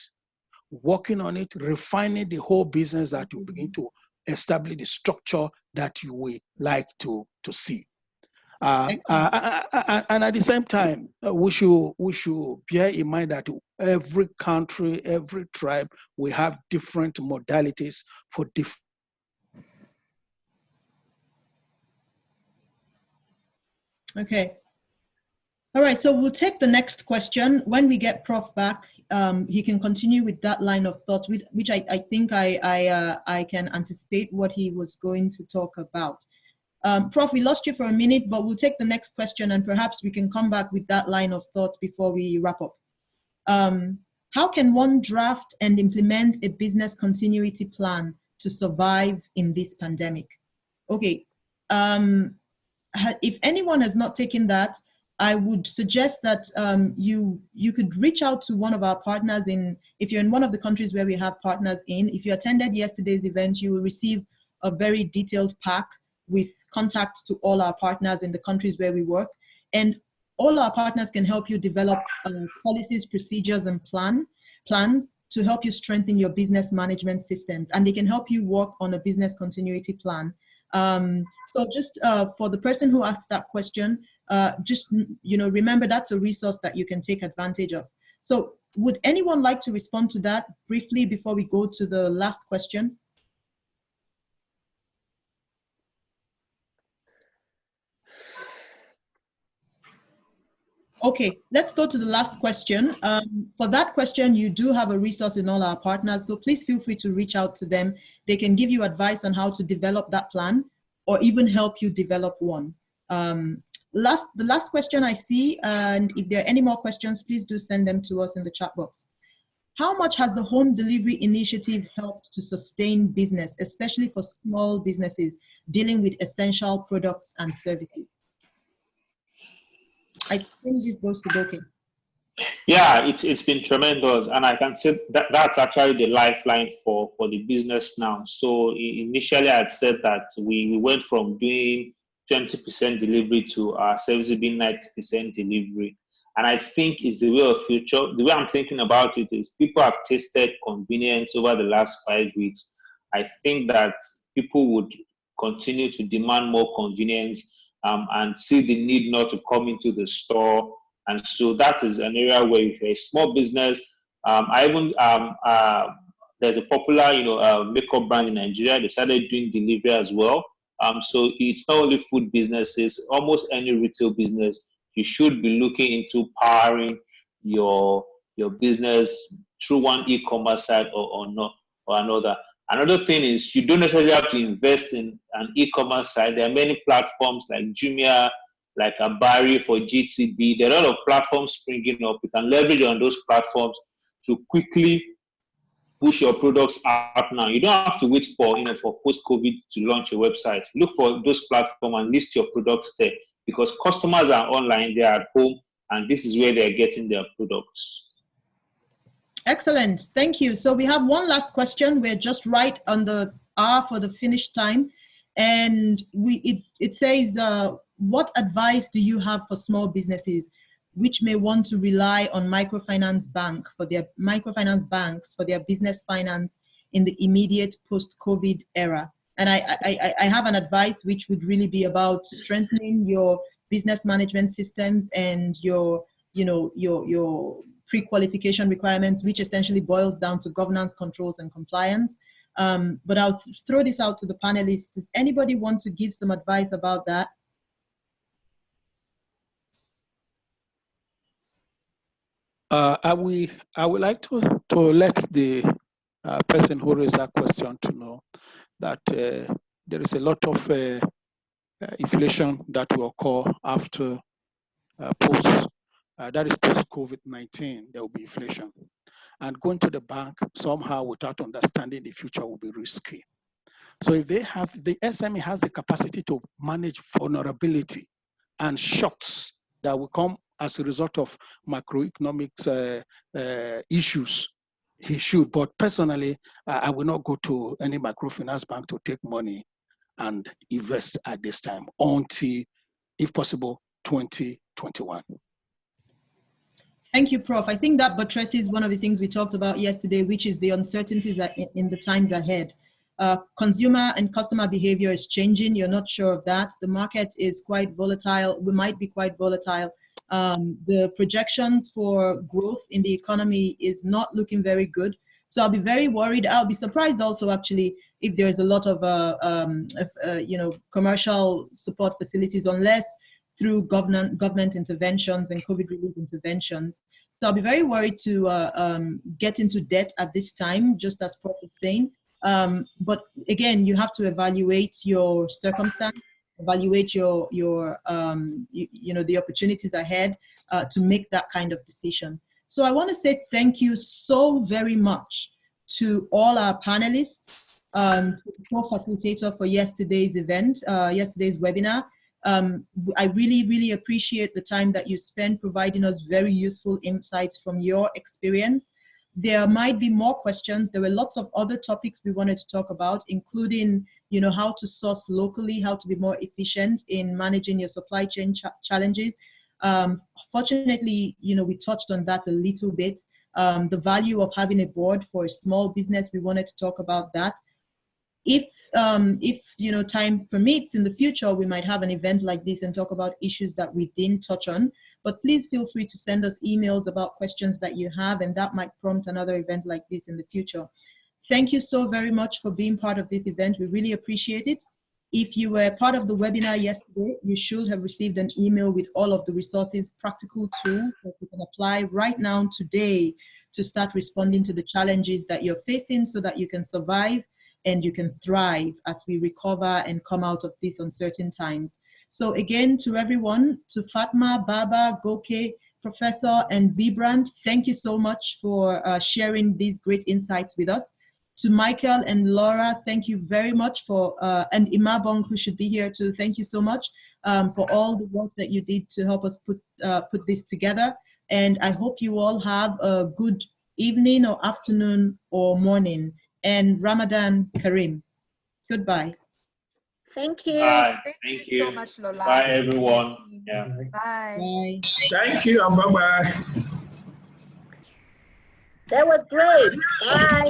working on it, refining the whole business that you begin to establish the structure that you would like to see. And at the same time, we should bear in mind that every country, every tribe, we have different modalities for different. Okay. All right, so we'll take the next question. When we get Prof back, he can continue with that line of thought, which I think I can anticipate what he was going to talk about. Prof, we lost you for a minute, but we'll take the next question and perhaps we can come back with that line of thought before we wrap up. How can one draft and implement a business continuity plan to survive in this pandemic? Okay, if anyone has not taken that, I would suggest that you could reach out to one of our partners if you're in one of the countries where we have partners in. If you attended yesterday's event, you will receive a very detailed pack with contacts to all our partners in the countries where we work. And all our partners can help you develop policies, procedures, and plans to help you strengthen your business management systems. And they can help you work on a business continuity plan. So just for the person who asked that question, just remember that's a resource that you can take advantage of. So would anyone like to respond to that briefly before we go to the last question? Okay, let's go to the last question. For that question, you do have a resource in all our partners, so please feel free to reach out to them. They can give you advice on how to develop that plan or even help you develop one. The last question I see, and if there are any more questions, please do send them to us in the chat box. How much has the home delivery initiative helped to sustain business, especially for small businesses dealing with essential products and services? I think this goes to Goke. Yeah, it's been tremendous, and I can say that that's actually the lifeline for the business now. So initially, I'd said that we went from doing 20% delivery to our services being 90% delivery, and I think it's the way of future. The way I'm thinking about it is people have tasted convenience over the last 5 weeks. I think that people would continue to demand more convenience and see the need not to come into the store. And so that is an area where if you're a small business, there's a popular, makeup brand in Nigeria. They started doing delivery as well. So it's not only food businesses, almost any retail business, you should be looking into powering your business through one e-commerce site or another. Another thing is you don't necessarily have to invest in an e-commerce site. There are many platforms like Jumia, like Abari for GTB. There are a lot of platforms springing up. You can leverage on those platforms to quickly push your products out now. You don't have to wait for post-COVID to launch your website. Look for those platforms and list your products there, because customers are online, they are at home, and this is where they're getting their products. Excellent, thank you. So we have one last question. We're just right on the hour for the finish time. And it says, what advice do you have for small businesses which may want to rely on microfinance banks for their business finance in the immediate post-COVID era? And I have an advice which would really be about strengthening your business management systems and your pre-qualification requirements, which essentially boils down to governance, controls, and compliance. But I'll throw this out to the panelists. Does anybody want to give some advice about that? I would like to let the person who raised that question to know that there is a lot of inflation that will occur after that is post-COVID-19. There will be inflation, and going to the bank somehow without understanding the future will be risky. So if the SME has the capacity to manage vulnerability and shocks that will come as a result of macroeconomics issues, he should. But personally, I will not go to any microfinance bank to take money and invest at this time until, if possible, 2021. Thank you, Prof. I think that buttresses one of the things we talked about yesterday, which is the uncertainties in the times ahead. Consumer and customer behavior is changing. You're not sure of that. The market is quite volatile. We might be quite volatile. The projections for growth in the economy is not looking very good. So I'll be very worried. I'll be surprised also, actually, if there's a lot of commercial support facilities, unless through government interventions and COVID relief interventions. So I'll be very worried to get into debt at this time, just as Prof is saying. But again, you have to evaluate your circumstance, evaluate your the opportunities ahead to make that kind of decision. So I want to say thank you so very much to all our panelists, to the co-facilitator for yesterday's event, yesterday's webinar. I really, really appreciate the time that you spent providing us very useful insights from your experience. There might be more questions. There were lots of other topics we wanted to talk about, including, you know, how to source locally, how to be more efficient in managing your supply chain challenges. Fortunately, you know, we touched on that a little bit. The value of having a board for a small business, we wanted to talk about that. If you know, time permits, in the future, we might have an event like this and talk about issues that we didn't touch on. But please feel free to send us emails about questions that you have, and that might prompt another event like this in the future. Thank you so very much for being part of this event. We really appreciate it. If you were part of the webinar yesterday, you should have received an email with all of the resources, practical tools that you can apply right now today to start responding to the challenges that you're facing so that you can survive and you can thrive as we recover and come out of these uncertain times. So again, to everyone, to Fatma, Baaba, Goke, Professor, and Wybrand, thank you so much for sharing these great insights with us. To Michael and Laura, thank you very much for, and Imabong, who should be here too, thank you so much for all the work that you did to help us put this together. And I hope you all have a good evening or afternoon or morning. And Ramadan Kareem. Goodbye. Thank you. Bye. Thank you so much, Lola. Bye, everyone. Yeah. Bye. Bye. Thank you and bye-bye. That was great. Bye.